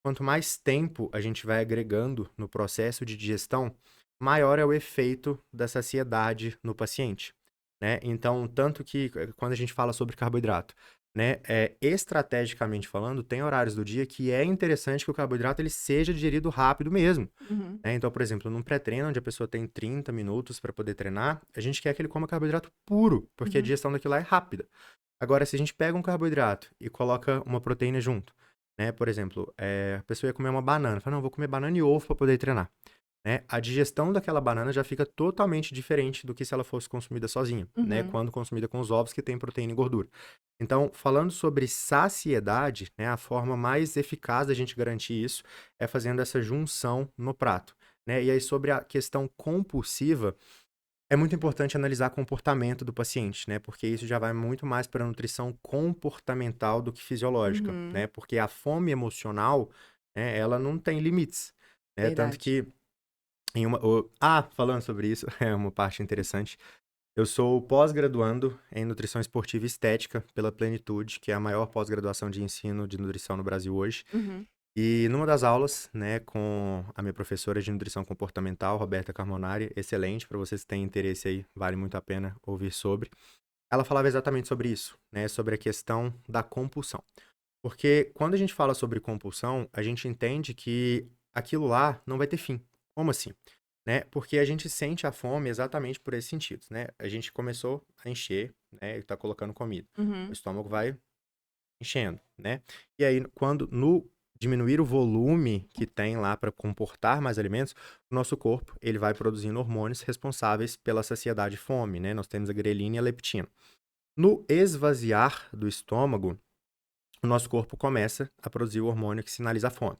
Quanto mais tempo a gente vai agregando no processo de digestão, maior é o efeito da saciedade no paciente, né? Então, tanto que quando a gente fala sobre carboidrato, né, estrategicamente falando, tem horários do dia que é interessante que o carboidrato ele seja digerido rápido mesmo, Uhum, né? Então, por exemplo, num pré-treino, onde a pessoa tem 30 minutos para poder treinar, a gente quer que ele coma carboidrato puro, porque a uhum. digestão daquilo lá é rápida. Agora, se a gente pega um carboidrato e coloca uma proteína junto, né? Por exemplo, a pessoa ia comer uma banana, fala, não, vou comer banana e ovo para poder treinar, né? A digestão daquela banana já fica totalmente diferente do que se ela fosse consumida sozinha, né? Uhum. Quando consumida com os ovos que tem proteína e gordura. Então, falando sobre saciedade, né? A forma mais eficaz da gente garantir isso é fazendo essa junção no prato, né? E aí, sobre a questão compulsiva, é muito importante analisar o comportamento do paciente, né? Porque isso já vai muito mais para a nutrição comportamental do que fisiológica, Uhum. né? Porque a fome emocional, né, ela não tem limites, né? Tanto Verdade. que falando sobre isso, é uma parte interessante. Eu sou pós-graduando em nutrição esportiva e estética pela Plenitude, que é a maior pós-graduação de ensino de nutrição no Brasil hoje. Uhum. E numa das aulas, né, com a minha professora de nutrição comportamental, Roberta Carmonari, excelente, para vocês que têm interesse aí, vale muito a pena ouvir sobre. Ela falava exatamente sobre isso, né, sobre a questão da compulsão. Porque quando a gente fala sobre compulsão, a gente entende que aquilo lá não vai ter fim. Como assim? Né? Porque a gente sente a fome exatamente por esses sentidos, né? A gente começou a encher, né, e tá colocando comida. O Uhum. estômago vai enchendo, né? E aí, quando no diminuir o volume que tem lá para comportar mais alimentos, o nosso corpo ele vai produzindo hormônios responsáveis pela saciedade e fome, né? Nós temos a grelina e a leptina. No esvaziar do estômago, o nosso corpo começa a produzir o hormônio que sinaliza a fome,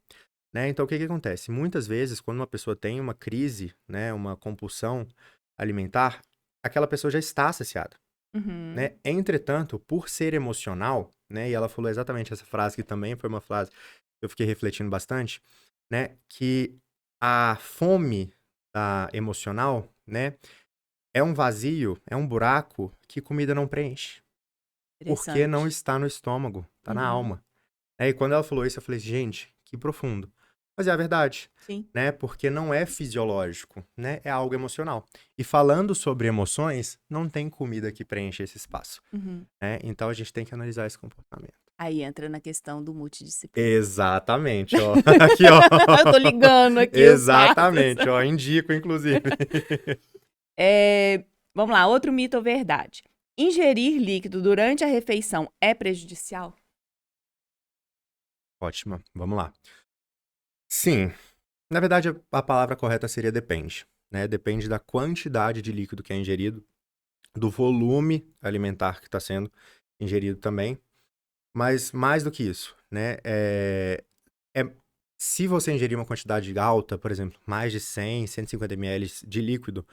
né? Então, o que que acontece? Muitas vezes, quando uma pessoa tem uma crise, né, uma compulsão alimentar, aquela pessoa já está saciada, Uhum. né? Entretanto, por ser emocional, né? E ela falou exatamente essa frase que também foi uma frase que eu fiquei refletindo bastante, né? Que a fome emocional, né? É um vazio, é um buraco que comida não preenche, porque não Interessante. está no estômago, está na Uhum. alma. E quando ela falou isso, eu falei, gente, que profundo. Mas é a verdade, Sim. né? Porque não é fisiológico, né? É algo emocional. E falando sobre emoções, não tem comida que preencha esse espaço, Uhum. né? Então a gente tem que analisar esse comportamento. Aí entra na questão do multidisciplina. Exatamente, ó. Aqui, ó. Eu tô ligando aqui os fatos. Exatamente, ó. Indico, inclusive. Vamos lá, outro mito ou verdade. Ingerir líquido durante a refeição é prejudicial? Ótima, vamos lá. Sim, na verdade a palavra correta seria depende, né? Depende da quantidade de líquido que é ingerido, do volume alimentar que está sendo ingerido também. Mas mais do que isso, né? É- se você ingerir uma quantidade alta, por exemplo, mais de 100, 150 ml de líquido,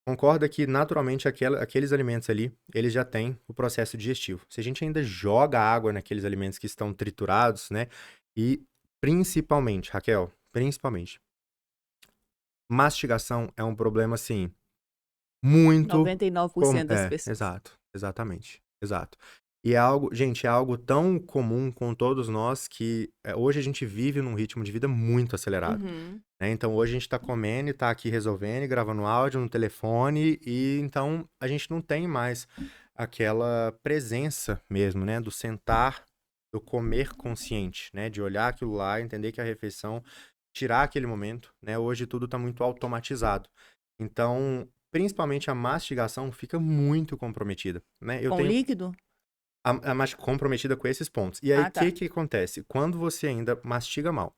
concorda que naturalmente aqueles alimentos ali, eles já têm o processo digestivo. Se a gente ainda joga água naqueles alimentos que estão triturados, né? E principalmente, Raquel, principalmente, mastigação é um problema, assim, muito 99% das pessoas. exatamente, exato. E é algo, gente, é algo tão comum com todos nós que hoje a gente vive num ritmo de vida muito acelerado, Uhum. né? Então hoje a gente tá comendo e tá aqui resolvendo, e gravando áudio no telefone, e então a gente não tem mais aquela presença mesmo, né? Do sentar, do comer consciente, né? De olhar aquilo lá, entender que a refeição, tirar aquele momento, né? Hoje tudo tá muito automatizado. Então, principalmente a mastigação fica muito comprometida, né? Eu Com tenho líquido? comprometida com esses pontos. E aí, o Ah, que tá. que acontece? Quando você ainda mastiga mal,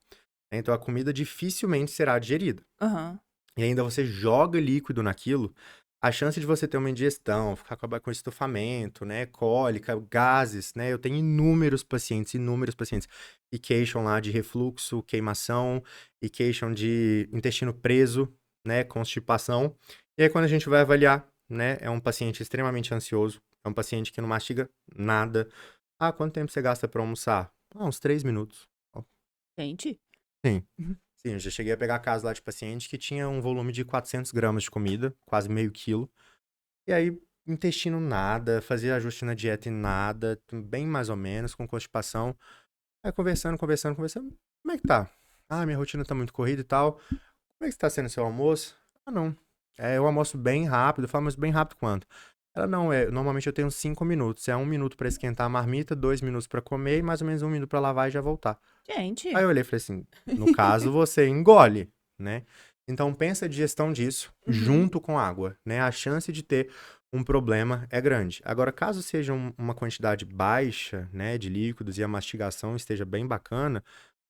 né, então a comida dificilmente será digerida. Aham. E ainda você joga líquido naquilo, a chance de você ter uma indigestão, ficar com estufamento, né, cólica, gases, né? Eu tenho inúmeros pacientes que queixam lá de refluxo, queimação, e queixam de intestino preso, né, constipação. E aí quando a gente vai avaliar, né, é um paciente extremamente ansioso, é um paciente que não mastiga nada. Ah, quanto tempo você gasta para almoçar? Ah, uns 3 minutos. Ó, Gente. sim. Uhum. Sim, eu já cheguei a pegar caso lá de paciente que tinha um volume de 400 gramas de comida, quase meio quilo. E aí, intestino nada, fazia ajuste na dieta e nada, bem mais ou menos, com constipação. Aí conversando. Como é que tá? Ah, minha rotina tá muito corrida e tal. Como é que tá sendo seu almoço? Ah, não. Eu almoço bem rápido. Eu falo, mas bem rápido quanto? Ela, não, normalmente eu tenho 5 minutos. É 1 minuto pra esquentar a marmita, 2 minutos pra comer e mais ou menos 1 minuto pra lavar e já voltar. Aí Gente. eu olhei e falei assim, no caso você engole, né? Então pensa a digestão disso Uhum. junto com água, né? A chance de ter um problema é grande. Agora, caso seja uma quantidade baixa, né, de líquidos e a mastigação esteja bem bacana,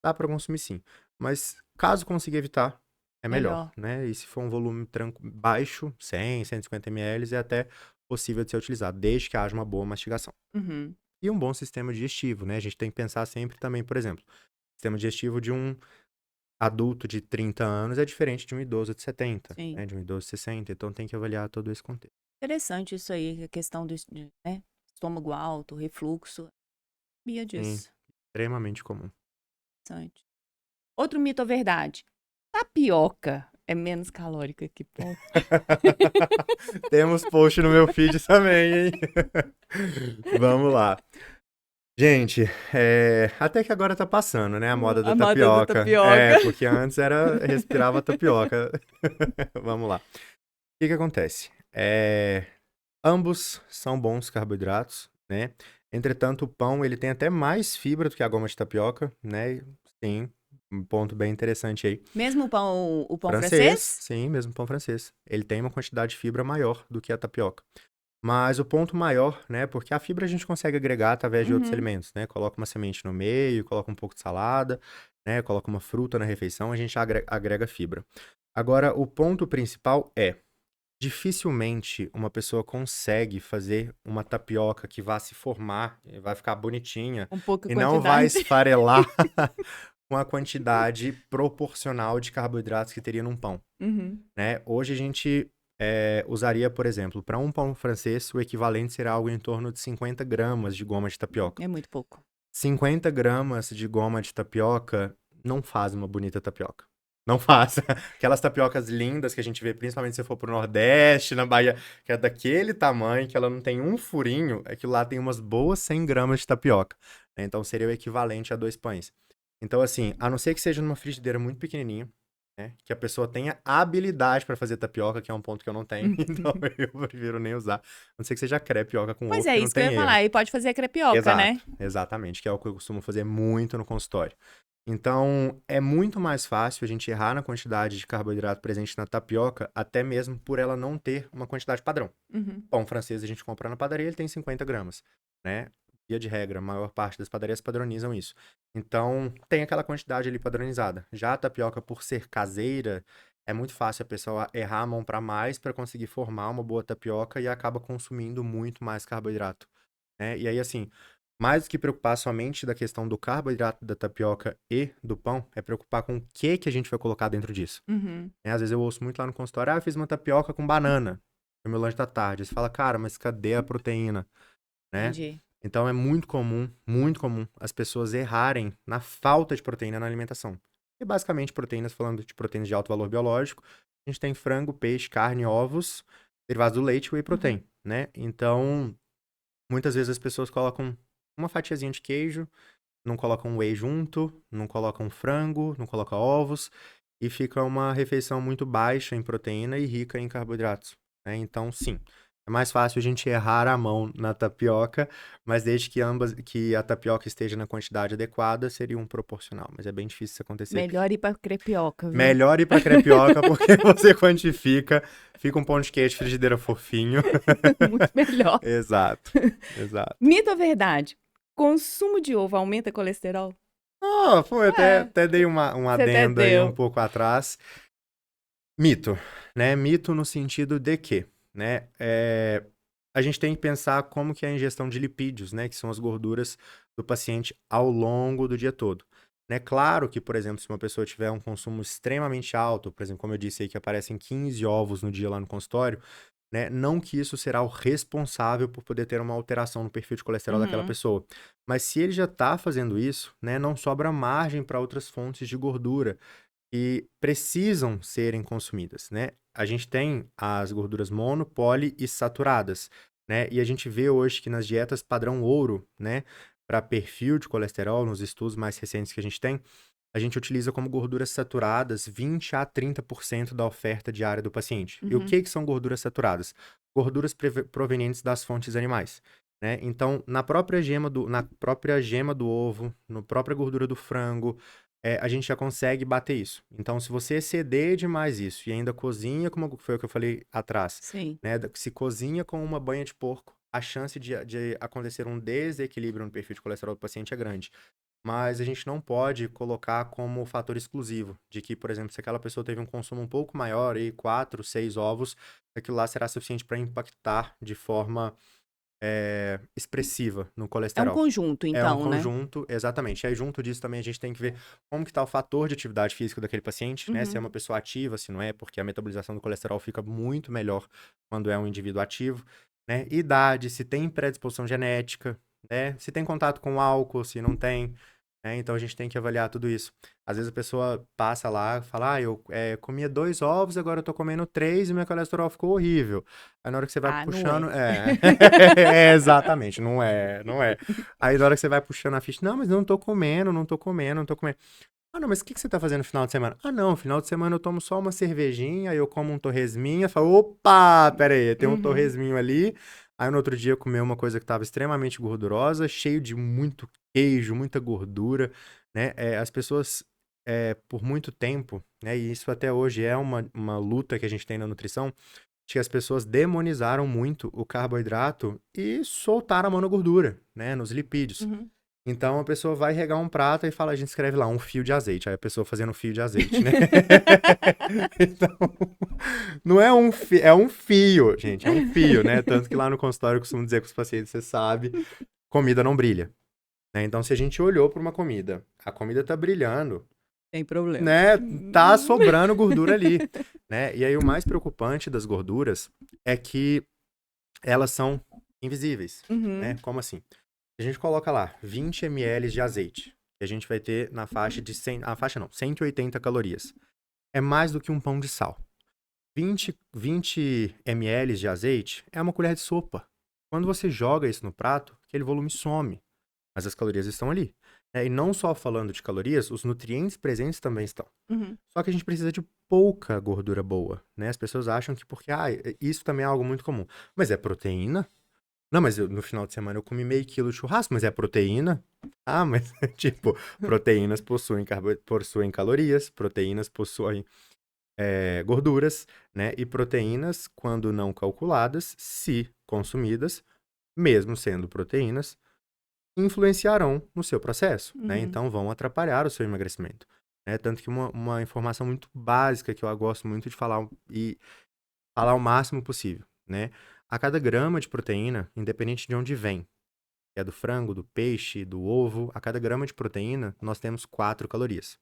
dá para consumir sim. Mas caso consiga evitar, é melhor, Melhor. né? E se for um volume baixo, 100, 150 ml, é até possível de ser utilizado, desde que haja uma boa mastigação. Uhum. E um bom sistema digestivo, né? A gente tem que pensar sempre também, por exemplo, sistema digestivo de um adulto de 30 anos é diferente de um idoso de 70, Sim. né? De um idoso de 60. Então tem que avaliar todo esse contexto. Interessante isso aí, a questão né? Estômago alto, refluxo. Sabia Sim, disso. extremamente comum. Interessante. Outro mito ou verdade? Tapioca é menos calórica que pão. Temos post no meu feed também, hein? Vamos lá. Gente, até que agora tá passando, né? A moda da A moda da tapioca. tapioca. Porque antes respirava tapioca. Vamos lá. O que que acontece? Ambos são bons carboidratos, né? Entretanto, o pão, ele tem até mais fibra do que a goma de tapioca, né? Sim, um ponto bem interessante aí. Mesmo o pão Francês, francês? sim, mesmo pão francês. Ele tem uma quantidade de fibra maior do que a tapioca. Mas o ponto maior, né? Porque a fibra a gente consegue agregar através de outros Uhum. alimentos, né? Coloca uma semente no meio, coloca um pouco de salada, né? Coloca uma fruta na refeição, a gente agrega fibra. Agora, o ponto principal dificilmente uma pessoa consegue fazer uma tapioca que vá se formar, vai ficar bonitinha Com pouca e não vai quantidade. esfarelar com a quantidade proporcional de carboidratos que teria num pão, Uhum. né? Hoje a gente usaria, por exemplo, para um pão francês, o equivalente será algo em torno de 50 gramas de goma de tapioca. É muito pouco. 50 gramas de goma de tapioca não faz uma bonita tapioca. Não faz. Aquelas tapiocas lindas que a gente vê, principalmente se for pro Nordeste, na Bahia, que é daquele tamanho, que ela não tem um furinho, é que lá tem umas boas 100 gramas de tapioca, né? Então seria o equivalente a 2 pães. Então, assim, a não ser que seja numa frigideira muito pequenininha, né? Que a pessoa tenha habilidade para fazer tapioca, que é um ponto que eu não tenho, então eu prefiro nem usar. A não ser que seja crepioca com Pois ovo, é, que não isso que eu ia tem falar. erro. Aí pode fazer a crepioca, né? Exato, exatamente, que é o que eu costumo fazer muito no consultório. Então, é muito mais fácil a gente errar na quantidade de carboidrato presente na tapioca, até mesmo por ela não ter uma quantidade padrão. Uhum. Pão francês a gente compra na padaria, ele tem 50 gramas, né? Via de regra, a maior parte das padarias padronizam isso. Então, tem aquela quantidade ali padronizada. Já a tapioca, por ser caseira, é muito fácil a pessoa errar a mão para mais para conseguir formar uma boa tapioca e acaba consumindo muito mais carboidrato, né? E aí, assim, mais do que preocupar somente da questão do carboidrato da tapioca e do pão, é preocupar com o que a gente vai colocar dentro disso, Uhum. né? Às vezes eu ouço muito lá no consultório, eu fiz uma tapioca com banana. foi meu lanche da tarde. Aí você fala, cara, mas cadê a proteína, né? Entendi. Então é muito comum as pessoas errarem na falta de proteína na alimentação. E basicamente proteínas, falando de proteínas de alto valor biológico, a gente tem frango, peixe, carne, ovos, derivados do leite e whey protein, né? Então, muitas vezes as pessoas colocam uma fatiazinha de queijo, não colocam whey junto, não colocam frango, não colocam ovos, e fica uma refeição muito baixa em proteína e rica em carboidratos, né? Então, sim, é mais fácil a gente errar a mão na tapioca, mas desde que a tapioca esteja na quantidade adequada, seria um proporcional, mas é bem difícil isso acontecer. Melhor ir pra crepioca, viu? Melhor ir pra crepioca, porque você quantifica, fica um pão de queijo frigideira fofinho. Muito melhor. Exato, exato. Mito ou verdade? Consumo de ovo aumenta colesterol? Foi, até dei um Você até adendo aí um deu. pouco atrás. Mito, né? Mito no sentido de que, né? A gente tem que pensar como que é a ingestão de lipídios, né? Que são as gorduras do paciente ao longo do dia todo. Né? Claro que, por exemplo, se uma pessoa tiver um consumo extremamente alto, por exemplo, como eu disse aí, que aparecem 15 ovos no dia lá no consultório, né? Não que isso será o responsável por poder ter uma alteração no perfil de colesterol daquela pessoa. Mas se ele já está fazendo isso, né? Não sobra margem para outras fontes de gordura que precisam serem consumidas, né? A gente tem as gorduras mono, poli e saturadas, né? E a gente vê hoje que nas dietas padrão ouro, né, para perfil de colesterol, nos estudos mais recentes que a gente utiliza como gorduras saturadas 20 a 30% da oferta diária do paciente. E o que são gorduras saturadas? Gorduras provenientes das fontes animais. Né? Então, na própria gema do ovo, na própria gordura do frango, a gente já consegue bater isso. Então, se você exceder demais isso e ainda cozinha, como foi o que eu falei atrás, Sim. né? Se cozinha com uma banha de porco, a chance de acontecer um desequilíbrio no perfil de colesterol do paciente é grande. Mas a gente não pode colocar como fator exclusivo, de que, por exemplo, se aquela pessoa teve um consumo um pouco maior, aí 4, 6 ovos, aquilo lá será suficiente para impactar de forma expressiva no É um colesterol. conjunto, É um então, né? conjunto, exatamente. E aí, junto disso, também a gente tem que ver como que está o fator de atividade física daquele paciente, né? Se é uma pessoa ativa, se não é, porque a metabolização do colesterol fica muito melhor quando é um indivíduo ativo, né? Idade, se tem predisposição genética, né? Se tem contato com álcool, se não tem, né? Então, a gente tem que avaliar tudo isso. Às vezes a pessoa passa lá e fala, eu comia 2 ovos, agora eu tô comendo 3 e meu colesterol ficou horrível. Aí na hora que você vai Não é. puxando, exatamente, não é. Aí na hora que você vai puxando a ficha, não, mas eu não tô comendo. Ah, não, mas o que você tá fazendo no final de semana? Ah, não, no final de semana eu tomo só uma cervejinha, aí eu como um torresminho, falo, opa, pera aí, tem um torresminho ali. Aí no outro dia eu comi uma coisa que tava extremamente gordurosa, cheio de muito queijo, muita gordura, né? As pessoas, por muito tempo, né, e isso até hoje é uma luta que a gente tem na nutrição, que as pessoas demonizaram muito o carboidrato e soltaram a mão na gordura, né, nos lipídios. Então a pessoa vai regar um prato e fala, a gente escreve lá, um fio de azeite. Aí a pessoa fazendo um fio de azeite, né? Então, não é um fio, é um fio, gente, é um fio, né? Tanto que lá no consultório eu costumo dizer com os pacientes, você sabe, comida não brilha, né? Então se a gente olhou para uma comida, a comida tá brilhando, Tem problema. né? Tá sobrando gordura ali, né? E aí o mais preocupante das gorduras é que elas são invisíveis, né? Como assim? A gente coloca lá 20 ml de azeite, que a gente vai ter na faixa de 180 calorias. É mais do que um pão de sal. 20 ml de azeite é uma colher de sopa. Quando você joga isso no prato, aquele volume some, mas as calorias estão ali. E não só falando de calorias, os nutrientes presentes também estão. Só que a gente precisa de pouca gordura boa, né? As pessoas acham que porque, isso também é algo muito comum. Mas é proteína? Não, mas no final de semana eu comi meio quilo de churrasco, mas é proteína? Ah, mas tipo, proteínas possuem calorias, proteínas possuem gorduras, né? E proteínas, quando não calculadas, se consumidas, mesmo sendo proteínas, influenciarão no seu processo, né? Então vão atrapalhar o seu emagrecimento. Né? Tanto que uma informação muito básica que eu gosto muito de falar e falar o máximo possível, né? A cada grama de proteína, independente de onde vem, é do frango, do peixe, do ovo, a cada grama de proteína, nós temos 4 calorias.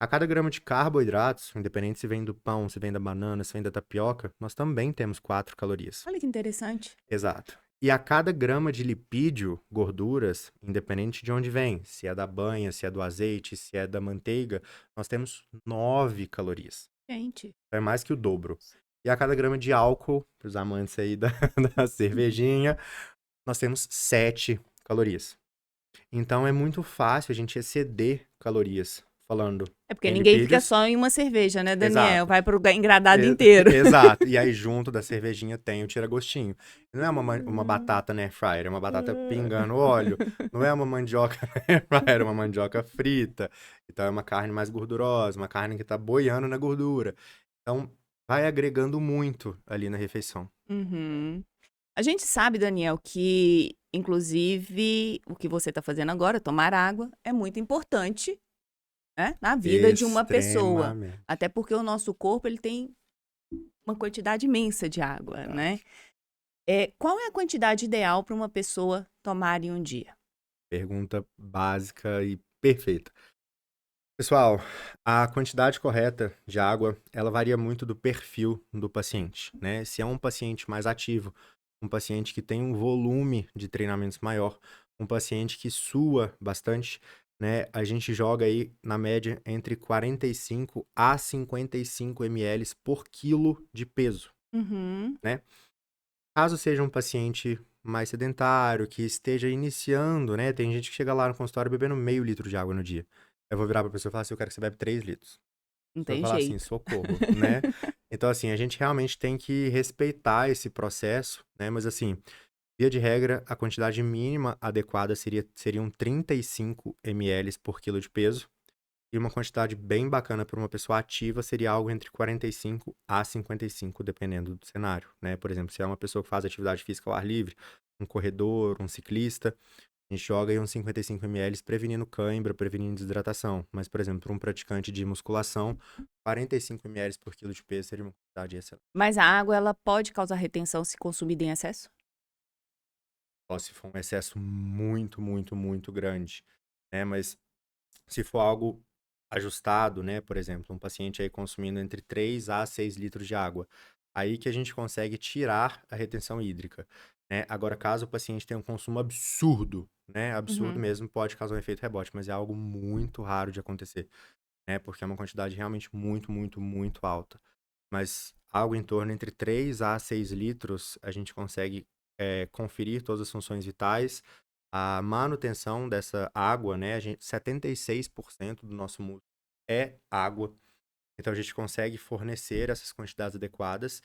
A cada grama de carboidratos, independente se vem do pão, se vem da banana, se vem da tapioca, nós também temos 4 calorias. Olha que interessante. Exato. E a cada grama de lipídio, gorduras, independente de onde vem, se é da banha, se é do azeite, se é da manteiga, nós temos 9 calorias. Gente. É mais que o dobro. E a cada grama de álcool, para os amantes aí da cervejinha, nós temos 7 calorias. Então é muito fácil a gente exceder calorias, falando É porque em ninguém fica lipídios. só em uma cerveja, né, Daniel? Exato. Vai pro engradado inteiro. Exato. E aí, junto da cervejinha, tem o tira-gostinho. Não é uma batata na air fryer, é uma batata pingando óleo. Não é uma mandioca na air fryer, é uma mandioca frita. Então, é uma carne mais gordurosa, uma carne que tá boiando na gordura. Então, vai agregando muito ali na refeição. Uhum. A gente sabe, Daniel, que, inclusive, o que você está fazendo agora, tomar água, é muito importante, né, na vida de uma pessoa. Extremamente. Até porque o nosso corpo ele tem uma quantidade imensa de água, né? Qual é a quantidade ideal para uma pessoa tomar em um dia? Pergunta básica e perfeita. Pessoal, a quantidade correta de água, ela varia muito do perfil do paciente, né? Se é um paciente mais ativo, um paciente que tem um volume de treinamentos maior, um paciente que sua bastante, né? A gente joga aí, na média, entre 45 a 55 ml por quilo de peso, Uhum. né? Caso seja um paciente mais sedentário, que esteja iniciando, né? Tem gente que chega lá no consultório bebendo meio litro de água no dia. Eu vou virar pra pessoa e falar assim, eu quero que você bebe 3 litros. Não Você vai tem falar assim, jeito. socorro, né? Então, assim, a gente realmente tem que respeitar esse processo, né? Mas, assim, via de regra, a quantidade mínima adequada seriam 35 ml por quilo de peso. E uma quantidade bem bacana para uma pessoa ativa seria algo entre 45 a 55, dependendo do cenário, né? Por exemplo, se é uma pessoa que faz atividade física ao ar livre, um corredor, um ciclista, a gente joga aí uns 55 ml prevenindo cãibra, prevenindo desidratação. Mas, por exemplo, para um praticante de musculação, 45 ml por quilo de peso seria uma quantidade excelente. Mas a água, ela pode causar retenção se consumida em excesso? Só se for um excesso muito, muito, muito grande, né? Mas se for algo ajustado, né? Por exemplo, um paciente aí consumindo entre 3 a 6 litros de água, aí que a gente consegue tirar a retenção hídrica, né? Agora, caso o paciente tenha um consumo absurdo, né? Absurdo Uhum. mesmo, pode causar um efeito rebote, mas é algo muito raro de acontecer, né? Porque é uma quantidade realmente muito, muito, muito alta. Mas algo em torno entre 3 a 6 litros, a gente consegue conferir todas as funções vitais, a manutenção dessa água, né? 76% do nosso músculo é água. Então a gente consegue fornecer essas quantidades adequadas.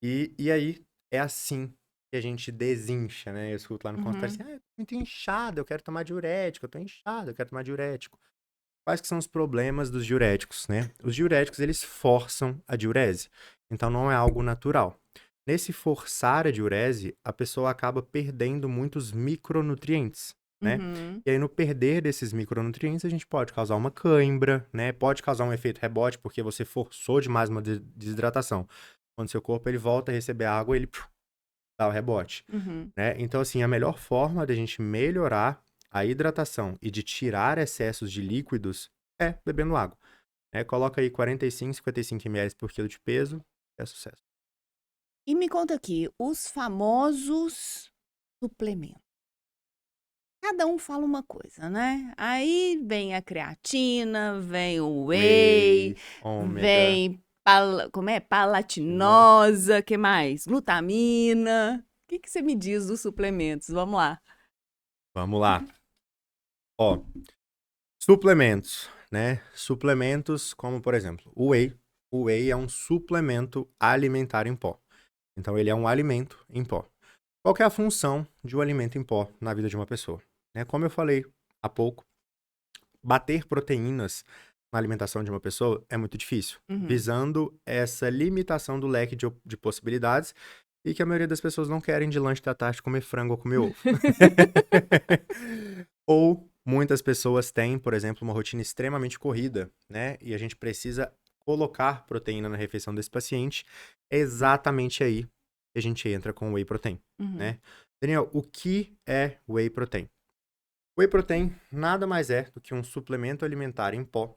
E aí é assim que a gente desincha, né? Eu escuto lá no consultório Uhum. assim, eu tô muito inchado, eu quero tomar diurético, eu tô inchado, eu quero tomar diurético. Quais que são os problemas dos diuréticos, né? Os diuréticos, eles forçam a diurese. Então, não é algo natural. Nesse forçar a diurese, a pessoa acaba perdendo muitos micronutrientes, né? Uhum. E aí, no perder desses micronutrientes, a gente pode causar uma cãibra, né? Pode causar um efeito rebote, porque você forçou demais uma desidratação. Quando seu corpo ele volta a receber água, ele dá o rebote, Uhum. né? Então, assim, a melhor forma da gente melhorar a hidratação e de tirar excessos de líquidos é bebendo água, né? Coloca aí 45, 55 ml por quilo de peso, é sucesso. E me conta aqui, os famosos suplementos. Cada um fala uma coisa, né? Aí vem a creatina, vem o whey, Whey, ômega, vem como é? no- Palatinosa, que mais? Glutamina. O que que você me diz dos suplementos? Vamos lá. Vamos lá. Ó, suplementos, né? Suplementos como, por exemplo, o whey. O whey é um suplemento alimentar em pó. Então, ele é um alimento em pó. Qual que é a função de um alimento em pó na vida de uma pessoa? Né? Como eu falei há pouco, bater proteínas na alimentação de uma pessoa é muito difícil, Uhum. visando essa limitação do leque de possibilidades e que a maioria das pessoas não querem de lanche da tarde comer frango ou comer ovo. Ou muitas pessoas têm, por exemplo, uma rotina extremamente corrida, né? E a gente precisa colocar proteína na refeição desse paciente. É exatamente aí que a gente entra com o whey protein, Uhum. né? Daniel, o que é whey protein? Whey protein nada mais é do que um suplemento alimentar em pó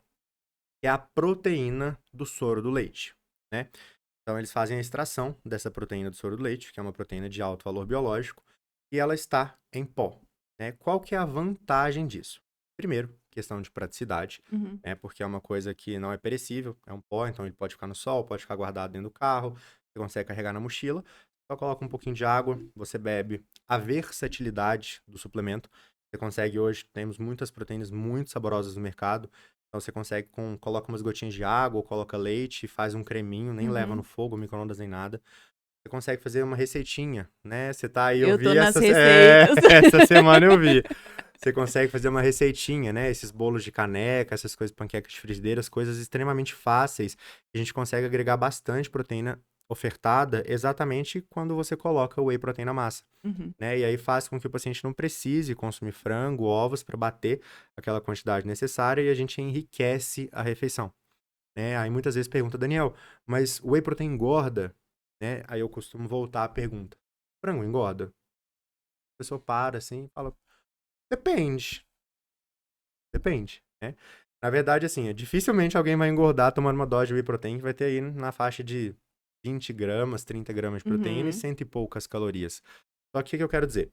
que é a proteína do soro do leite, né? Então, eles fazem a extração dessa proteína do soro do leite, que é uma proteína de alto valor biológico, e ela está em pó, né? Qual que é a vantagem disso? Primeiro, questão de praticidade, Uhum. né? Porque é uma coisa que não é perecível, é um pó, então ele pode ficar no sol, pode ficar guardado dentro do carro, você consegue carregar na mochila, só coloca um pouquinho de água, você bebe. A versatilidade do suplemento, você consegue hoje, temos muitas proteínas muito saborosas no mercado, então você consegue, coloca umas gotinhas de água, ou coloca leite, faz um creminho, nem leva no Uhum. fogo, micro-ondas nem nada. Você consegue fazer uma receitinha, né? Você tá aí, eu Eu tô vi nas é, receitas. essa semana eu vi. Você consegue fazer uma receitinha, né? Esses bolos de caneca, essas coisas, panquecas de frigideira, as coisas extremamente fáceis. A gente consegue agregar bastante proteína ofertada exatamente quando você coloca o whey protein na massa, Uhum. né? E aí faz com que o paciente não precise consumir frango, ovos para bater aquela quantidade necessária e a gente enriquece a refeição, né? Aí muitas vezes pergunta, Daniel, mas o whey protein engorda, né? Aí eu costumo voltar à pergunta, frango engorda? A pessoa para assim e fala, depende, depende, né? Na verdade, assim, dificilmente alguém vai engordar tomando uma dose de whey protein que vai ter aí na faixa de 20 gramas, 30 gramas de proteína e Uhum. cento e poucas calorias. Só que o que eu quero dizer?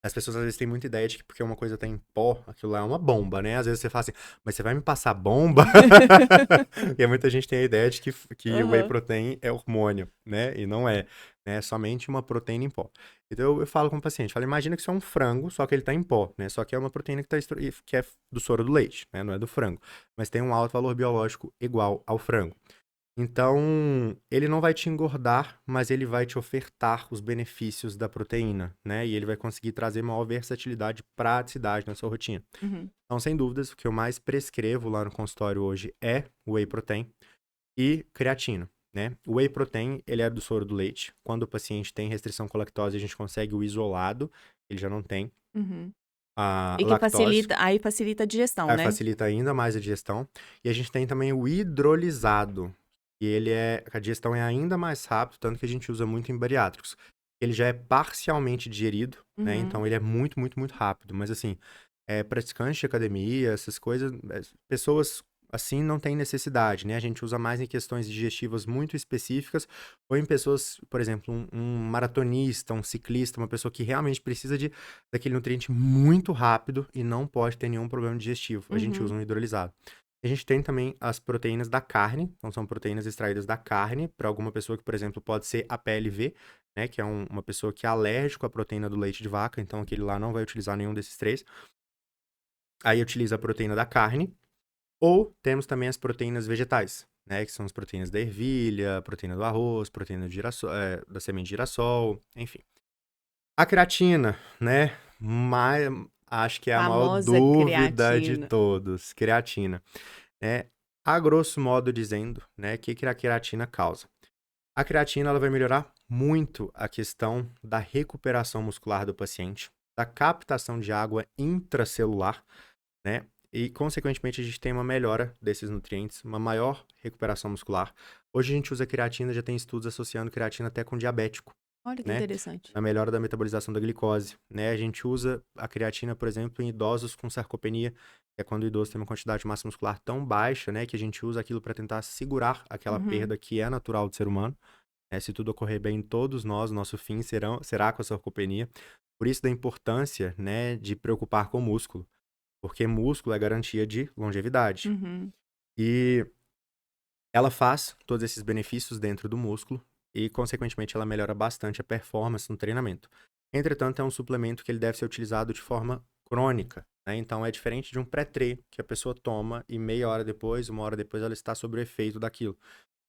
As pessoas às vezes têm muita ideia de que porque uma coisa tá em pó, aquilo lá é uma bomba, né? Às vezes você fala assim, mas você vai me passar bomba? E aí muita gente tem a ideia de que o whey Aham. protein é hormônio, né? E não é, né? É somente uma proteína em pó. Então eu falo com o paciente, falo, imagina que isso é um frango, só que ele tá em pó, né? Só que é uma proteína que é do soro do leite, né? Não é do frango. Mas tem um alto valor biológico igual ao frango. Então, ele não vai te engordar, mas ele vai te ofertar os benefícios da proteína, né? E ele vai conseguir trazer maior versatilidade e praticidade na sua rotina. Uhum. Então, sem dúvidas, o que eu mais prescrevo lá no consultório hoje é whey protein e creatina, né? O whey protein, ele é do soro do leite. Quando o paciente tem restrição com lactose, a gente consegue o isolado, ele já não tem Uhum. a E que lactose. facilita a digestão, Aí né? facilita ainda mais a digestão. E a gente tem também o hidrolisado, e a digestão é ainda mais rápido, tanto que a gente usa muito em bariátricos. Ele já é parcialmente digerido, né? Uhum. Então ele é muito, muito, muito rápido. Mas assim, praticantes de academia, essas coisas, pessoas assim não têm necessidade, né? A gente usa mais em questões digestivas muito específicas, ou em pessoas, por exemplo, um maratonista, um ciclista, uma pessoa que realmente precisa daquele nutriente muito rápido e não pode ter nenhum problema digestivo. A gente usa Uhum. um hidrolisado. A gente tem também as proteínas da carne, então são proteínas extraídas da carne, para alguma pessoa que, por exemplo, pode ser APLV, né, que é uma pessoa que é alérgico à proteína do leite de vaca, então aquele lá não vai utilizar nenhum desses três. Aí utiliza a proteína da carne, ou temos também as proteínas vegetais, né, que são as proteínas da ervilha, proteína do arroz, proteína de girassol, da semente de girassol, enfim. A creatina, né, acho que é a maior Famosa dúvida de creatina. todos, creatina. A grosso modo dizendo, né, o que que a creatina causa? A creatina ela vai melhorar muito a questão da recuperação muscular do paciente, da captação de água intracelular, né? E, consequentemente, a gente tem uma melhora desses nutrientes, uma maior recuperação muscular. Hoje a gente usa creatina, já tem estudos associando creatina até com diabético, Olha que né? interessante. Na melhora da metabolização da glicose, né? A gente usa a creatina, por exemplo, em idosos com sarcopenia, que é quando o idoso tem uma quantidade de massa muscular tão baixa, né? Que a gente usa aquilo para tentar segurar aquela Uhum. perda que é natural do ser humano, né? Se tudo ocorrer bem, todos nós, nosso fim será com a sarcopenia. Por isso da importância, né, de preocupar com o músculo, porque músculo é garantia de longevidade. Uhum. E ela faz todos esses benefícios dentro do músculo e, consequentemente, ela melhora bastante a performance no treinamento. Entretanto, é um suplemento que ele deve ser utilizado de forma crônica, né? Então, é diferente de um pré-treino que a pessoa toma e meia hora depois, uma hora depois, ela está sob o efeito daquilo,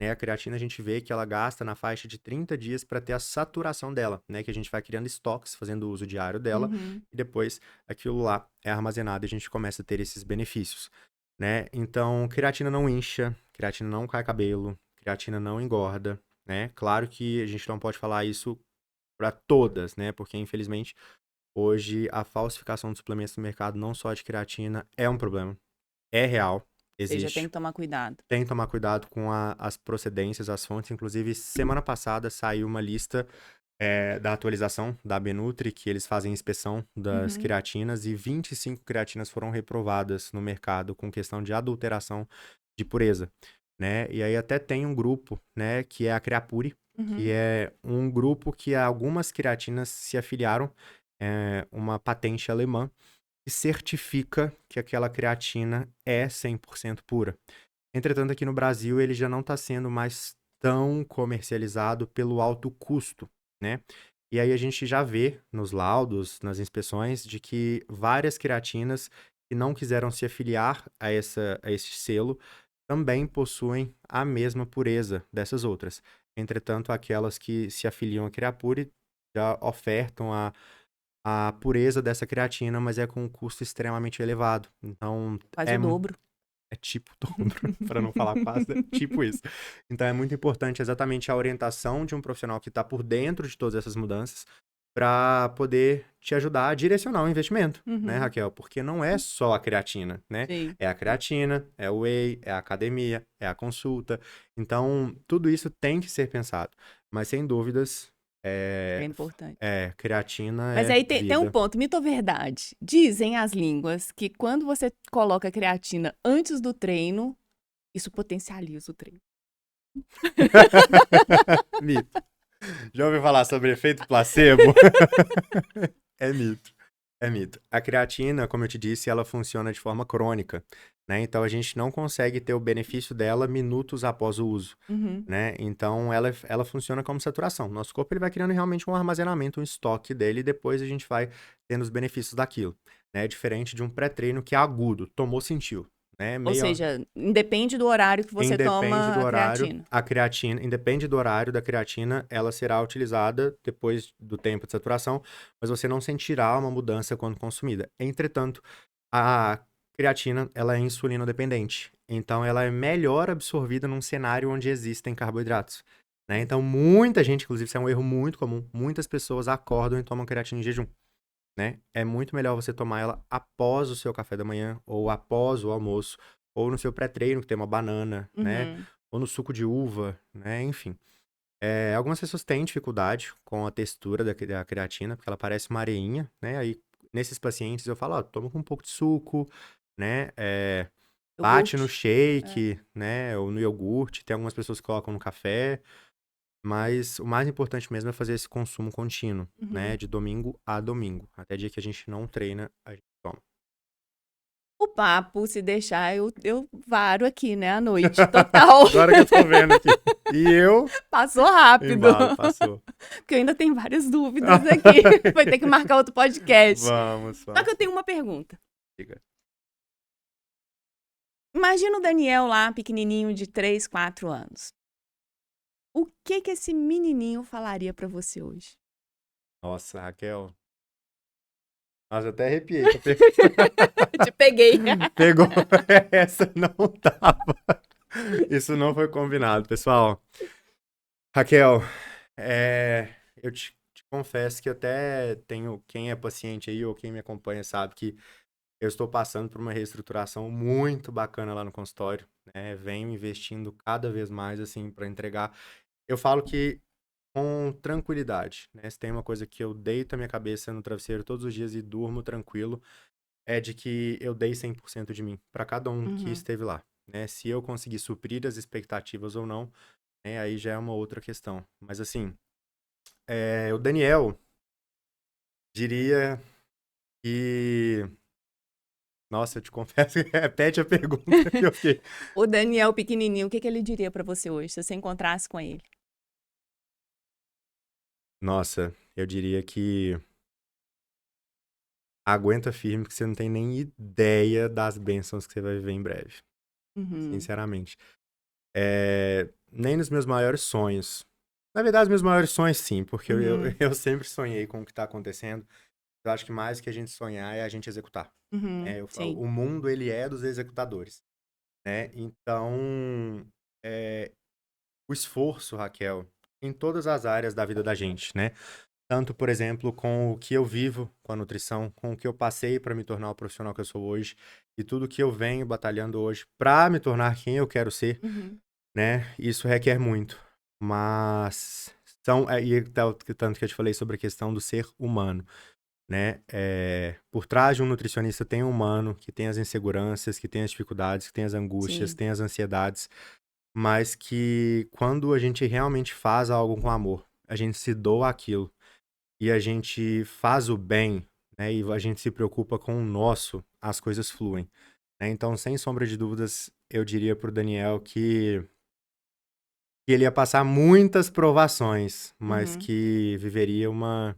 né? A creatina a gente vê que ela gasta na faixa de 30 dias para ter a saturação dela, né? Que a gente vai criando estoques, fazendo o uso diário dela Uhum. e depois aquilo lá é armazenado e a gente começa a ter esses benefícios, né? Então, creatina não incha, creatina não cai cabelo, creatina não engorda, né? Claro que a gente não pode falar isso para todas, né? Porque, infelizmente, hoje a falsificação de suplementos no mercado, não só de creatina, é um problema. É real, Ou seja, tem existe. que tomar cuidado. Tem que tomar cuidado com as procedências, as fontes. Inclusive, semana passada saiu uma lista da atualização da Benutri, que eles fazem inspeção das Uhum. creatinas e 25 creatinas foram reprovadas no mercado com questão de adulteração de pureza, né? E aí até tem um grupo, né, que é a Creapure, que é um grupo que algumas creatinas se afiliaram, uma patente alemã, que certifica que aquela creatina é 100% pura. Entretanto, aqui no Brasil, ele já não está sendo mais tão comercializado pelo alto custo, né? E aí a gente já vê nos laudos, nas inspeções, de que várias creatinas que não quiseram se afiliar a esse selo também possuem a mesma pureza dessas outras. Entretanto, aquelas que se afiliam à Creapure já ofertam a pureza dessa creatina, mas é com um custo extremamente elevado. Então, Quase o dobro. é tipo dobro, para não falar quase, é tipo isso. Então, é muito importante exatamente a orientação de um profissional que está por dentro de todas essas mudanças para poder te ajudar a direcionar o investimento, né, Raquel? Porque não é só a creatina, né? Sim. É a creatina, é o whey, é a academia, é a consulta. Então, tudo isso tem que ser pensado. Mas, sem dúvidas, É importante. creatina Mas é aí tem um vida. ponto, mito ou verdade? Dizem as línguas que quando você coloca creatina antes do treino, isso potencializa o treino. Mito. Já ouviu falar sobre efeito placebo? É mito. É mito. A creatina, como eu te disse, ela funciona de forma crônica, né? Então a gente não consegue ter o benefício dela minutos após o uso, né? Então ela funciona como saturação. Nosso corpo ele vai criando realmente um armazenamento, um estoque dele e depois a gente vai tendo os benefícios daquilo, né? Diferente de um pré-treino que é agudo, tomou, sentiu, né? Ou seja, independe do horário que você Independe do toma a horário, creatina. a creatina, independe do horário da creatina, ela será utilizada depois do tempo de saturação, mas você não sentirá uma mudança quando consumida. Entretanto, a creatina, ela é insulino dependente, então ela é melhor absorvida num cenário onde existem carboidratos, né? Então, muita gente, inclusive, isso é um erro muito comum, muitas pessoas acordam e tomam creatina em jejum, né? É muito melhor você tomar ela após o seu café da manhã, ou após o almoço, ou no seu pré-treino, que tem uma banana, né? Ou no suco de uva, né? Enfim. Algumas pessoas têm dificuldade com a textura da creatina, porque ela parece uma areinha, né? Aí, nesses pacientes, eu falo, ó, toma com um pouco de suco, né? Bate no Iogurte. shake, né? Ou no iogurte. Tem algumas pessoas que colocam no café. Mas o mais importante mesmo é fazer esse consumo contínuo, né? De domingo a domingo. Até dia que a gente não treina, a gente toma. O papo, se deixar, eu varo aqui, né, à noite, total. Agora que eu tô vendo aqui. E eu, Passou rápido. embalo, passou. Porque eu ainda tenho várias dúvidas aqui. Vai ter que marcar outro podcast. Vamos. Só que eu tenho uma pergunta. Diga. Imagina o Daniel lá, pequenininho de 3, 4 anos. O que esse menininho falaria pra você hoje? Nossa, Raquel. Nossa, até arrepiei. Te peguei. Pegou. Essa não tava. Isso não foi combinado, pessoal. Raquel, eu te confesso que até tenho, quem é paciente aí ou quem me acompanha sabe que eu estou passando por uma reestruturação muito bacana lá no consultório, né? Venho investindo cada vez mais, assim, para entregar. Eu falo que com tranquilidade, né? Se tem uma coisa que eu deito a minha cabeça no travesseiro todos os dias e durmo tranquilo, é de que eu dei 100% de mim para cada um que esteve lá, né? Se eu conseguir suprir as expectativas ou não, né? Aí já é uma outra questão. Mas, assim, o Daniel diria que... Nossa, eu te confesso que repete a pergunta que eu fiquei. O Daniel pequenininho, o que ele diria pra você hoje, se você encontrasse com ele? Nossa, eu diria que aguenta firme que você não tem nem ideia das bênçãos que você vai viver em breve, sinceramente. Nem nos meus maiores sonhos. Na verdade, os meus maiores sonhos sim, porque eu sempre sonhei com o que está acontecendo. Eu acho que mais que a gente sonhar é a gente executar. Eu falo, Sim. o mundo ele é dos executadores, né? Então, o esforço, Raquel, em todas as áreas da vida da gente, né? Tanto, por exemplo, com o que eu vivo com a nutrição, com o que eu passei para me tornar o profissional que eu sou hoje e tudo que eu venho batalhando hoje para me tornar quem eu quero ser, né? Isso requer muito. Mas tanto que eu te falei sobre a questão do ser humano. né? Por trás de um nutricionista tem um humano que tem as inseguranças, que tem as dificuldades, que tem as angústias, Sim. tem as ansiedades, mas que quando a gente realmente faz algo com amor, a gente se doa aquilo e a gente faz o bem, né? E a gente se preocupa com o nosso, as coisas fluem, né? Então, sem sombra de dúvidas, eu diria pro Daniel que ele ia passar muitas provações, mas Uhum. que viveria uma,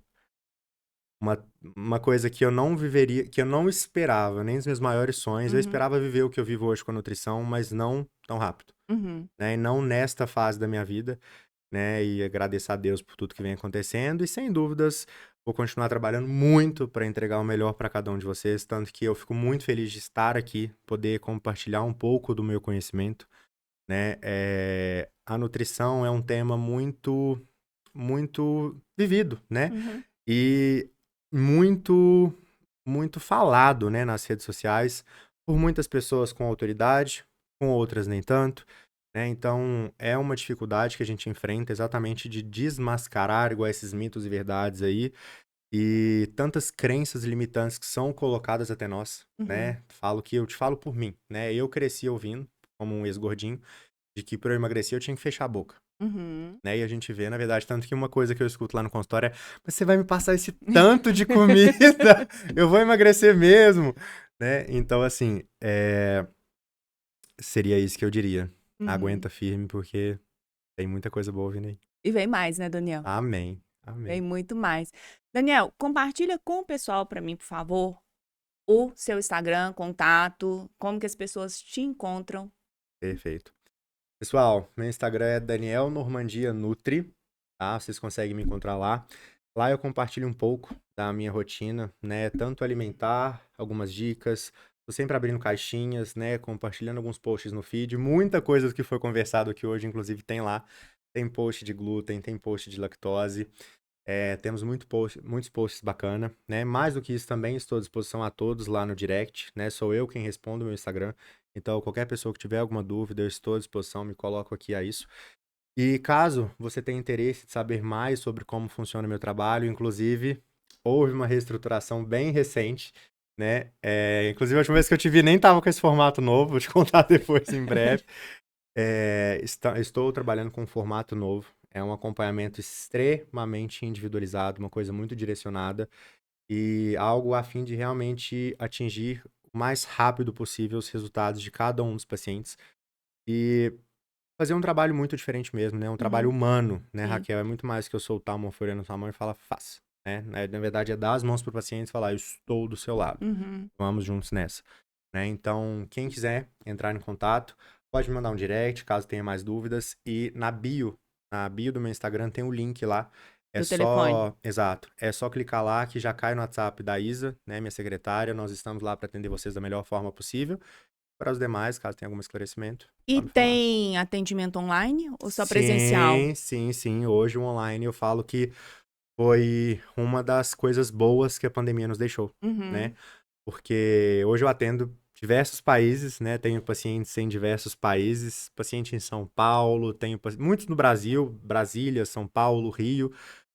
uma coisa que eu não viveria, que eu não esperava, nem nos meus maiores sonhos. Eu Uhum. esperava viver o que eu vivo hoje com a nutrição, mas não tão rápido, Uhum. né? E não nesta fase da minha vida, né? E agradecer a Deus por tudo que vem acontecendo. E sem dúvidas, vou continuar trabalhando muito para entregar o melhor para cada um de vocês. Tanto que eu fico muito feliz de estar aqui, poder compartilhar um pouco do meu conhecimento, né? A nutrição é um tema muito vivido, né? Uhum. E muito, muito falado, né, nas redes sociais, por muitas pessoas com autoridade, com outras nem tanto, né? Então, é uma dificuldade que a gente enfrenta exatamente de desmascarar igual esses mitos e verdades aí, e tantas crenças limitantes que são colocadas até nós, Uhum. né? Eu te falo por mim, né? Eu cresci ouvindo, como um ex-gordinho, de que para eu emagrecer eu tinha que fechar a boca, Uhum. né? E a gente vê, na verdade, tanto que uma coisa que eu escuto lá no consultório é: mas você vai me passar esse tanto de comida? Eu vou emagrecer mesmo, né? Então, assim, seria isso que eu diria. Uhum. Aguenta firme, porque tem muita coisa boa vindo aí. E vem mais, né, Daniel? Amém, Vem amém. muito mais. Daniel, compartilha com o pessoal para mim, por favor, o seu Instagram, contato, como que as pessoas te encontram. Perfeito. Pessoal, meu Instagram é Daniel Normandia Nutri, tá? Vocês conseguem me encontrar lá. Lá eu compartilho um pouco da minha rotina, né? Tanto alimentar, algumas dicas. Tô sempre abrindo caixinhas, né? Compartilhando alguns posts no feed. Muita coisa que foi conversado aqui hoje, inclusive, tem lá. Tem post de glúten, tem post de lactose. Temos muitos posts bacana, né? Mais do que isso também, estou à disposição a todos lá no direct, né? Sou eu quem respondo no meu Instagram. Então, qualquer pessoa que tiver alguma dúvida, eu estou à disposição, me coloco aqui a isso. E caso você tenha interesse de saber mais sobre como funciona o meu trabalho, inclusive, houve uma reestruturação bem recente, né? Inclusive, a última vez que eu te vi nem estava com esse formato novo, vou te contar depois em breve. Estou trabalhando com um formato novo. É um acompanhamento extremamente individualizado, uma coisa muito direcionada e algo a fim de realmente atingir o mais rápido possível os resultados de cada um dos pacientes e fazer um trabalho muito diferente mesmo, né? Um trabalho Uhum. humano, né, Sim. Raquel? É muito mais que eu soltar uma folha na sua mão e falar, faça, né? Na verdade, é dar as mãos para o paciente e falar, eu estou do seu lado. Uhum. Vamos juntos nessa, né? Então, quem quiser entrar em contato, pode me mandar um direct, caso tenha mais dúvidas. E na bio do meu Instagram tem um link lá. Do telefone. Exato, é só clicar lá que já cai no WhatsApp da Isa, né, minha secretária. Nós estamos lá para atender vocês da melhor forma possível. Para os demais, caso tenha algum esclarecimento, E só me falar. tem atendimento online ou só presencial? Sim, sim, sim. Hoje o online eu falo que foi uma das coisas boas que a pandemia nos deixou, né? Uhum. Porque hoje eu atendo diversos países, né? Tenho pacientes em diversos países, paciente em São Paulo, muitos no Brasil, Brasília, São Paulo, Rio.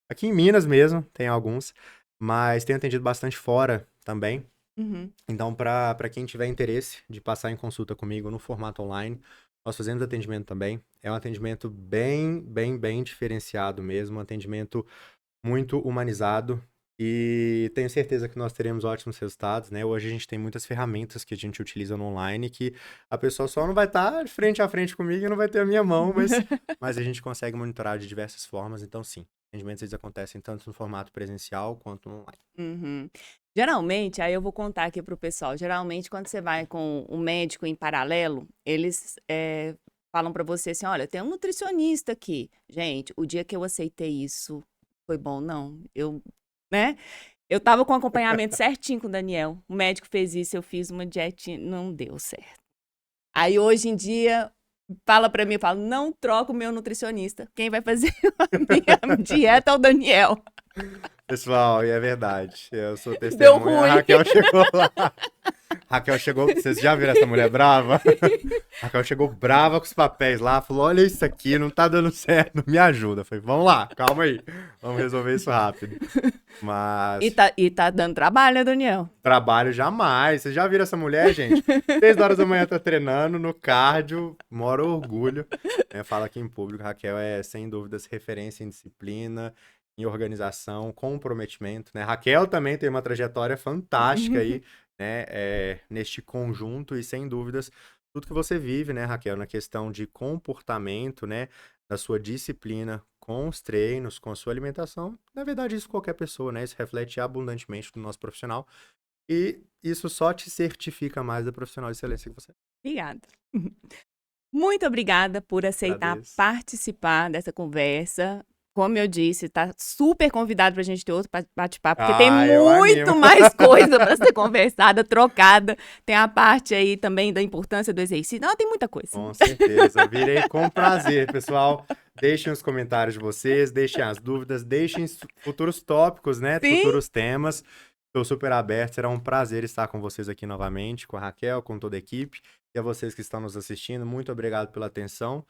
Aqui em Minas mesmo, tem alguns, mas tenho atendido bastante fora também. Uhum. Então, para quem tiver interesse de passar em consulta comigo no formato online, nós fazemos atendimento também. É um atendimento bem, bem, bem diferenciado mesmo, um atendimento muito humanizado e tenho certeza que nós teremos ótimos resultados, né? Hoje a gente tem muitas ferramentas que a gente utiliza no online que a pessoa só não vai estar frente a frente comigo e não vai ter a minha mão, mas a gente consegue monitorar de diversas formas. Então, sim, atendimentos eles acontecem tanto no formato presencial quanto no online. Uhum. Geralmente, aí eu vou contar aqui pro pessoal, geralmente quando você vai com o médico em paralelo, eles falam pra você assim, olha, tem um nutricionista aqui. Gente, o dia que eu aceitei isso, foi bom, não. Né? Eu tava com acompanhamento certinho com o Daniel. O médico fez isso, eu fiz uma dietinha, não deu certo. Aí hoje em dia, fala pra mim, fala, não troca o meu nutricionista. Quem vai fazer a minha dieta é o Daniel. Pessoal, e é verdade. Eu sou Deu testemunha. A ruim. Raquel chegou lá. Raquel chegou. Vocês já viram essa mulher brava? Raquel chegou brava com os papéis lá. Falou: olha isso aqui, não tá dando certo. Me ajuda. Eu falei: vamos lá, calma aí. Vamos resolver isso rápido. Mas. E tá dando trabalho, né, Daniel? Trabalho jamais. Vocês já viram essa mulher, gente? 6 horas da manhã tá treinando no cardio. Mora orgulho. Fala aqui em público. Raquel é, sem dúvidas, referência em disciplina, em organização, comprometimento, né? Raquel também tem uma trajetória fantástica aí, né? Neste conjunto e, sem dúvidas, tudo que você vive, né, Raquel, na questão de comportamento, né? Da sua disciplina com os treinos, com a sua alimentação. Na verdade, isso qualquer pessoa, né? Isso reflete abundantemente no nosso profissional. E isso só te certifica mais da profissional de excelência que você é. Obrigada. Muito obrigada por aceitar Agradeço. participar dessa conversa. Como eu disse, tá super convidado pra gente ter outro bate-papo, porque tem eu muito animo. mais coisa pra ser conversada, trocada. Tem a parte aí também da importância do exercício. Não, tem muita coisa. Com certeza. Virei com prazer, pessoal. Deixem os comentários de vocês, deixem as dúvidas, deixem futuros tópicos, né? Sim. Futuros temas. Estou super aberto. Será um prazer estar com vocês aqui novamente, com a Raquel, com toda a equipe. E a vocês que estão nos assistindo, muito obrigado pela atenção.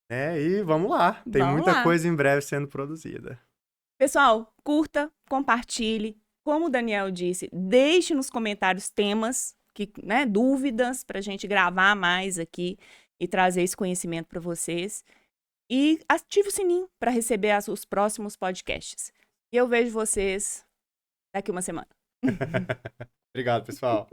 E vamos lá. Tem muita coisa em breve sendo produzida. Pessoal, curta, compartilhe. Como o Daniel disse, deixe nos comentários temas, né, dúvidas, para a gente gravar mais aqui e trazer esse conhecimento para vocês. E ative o sininho para receber os próximos podcasts. E eu vejo vocês daqui uma semana. Obrigado, pessoal.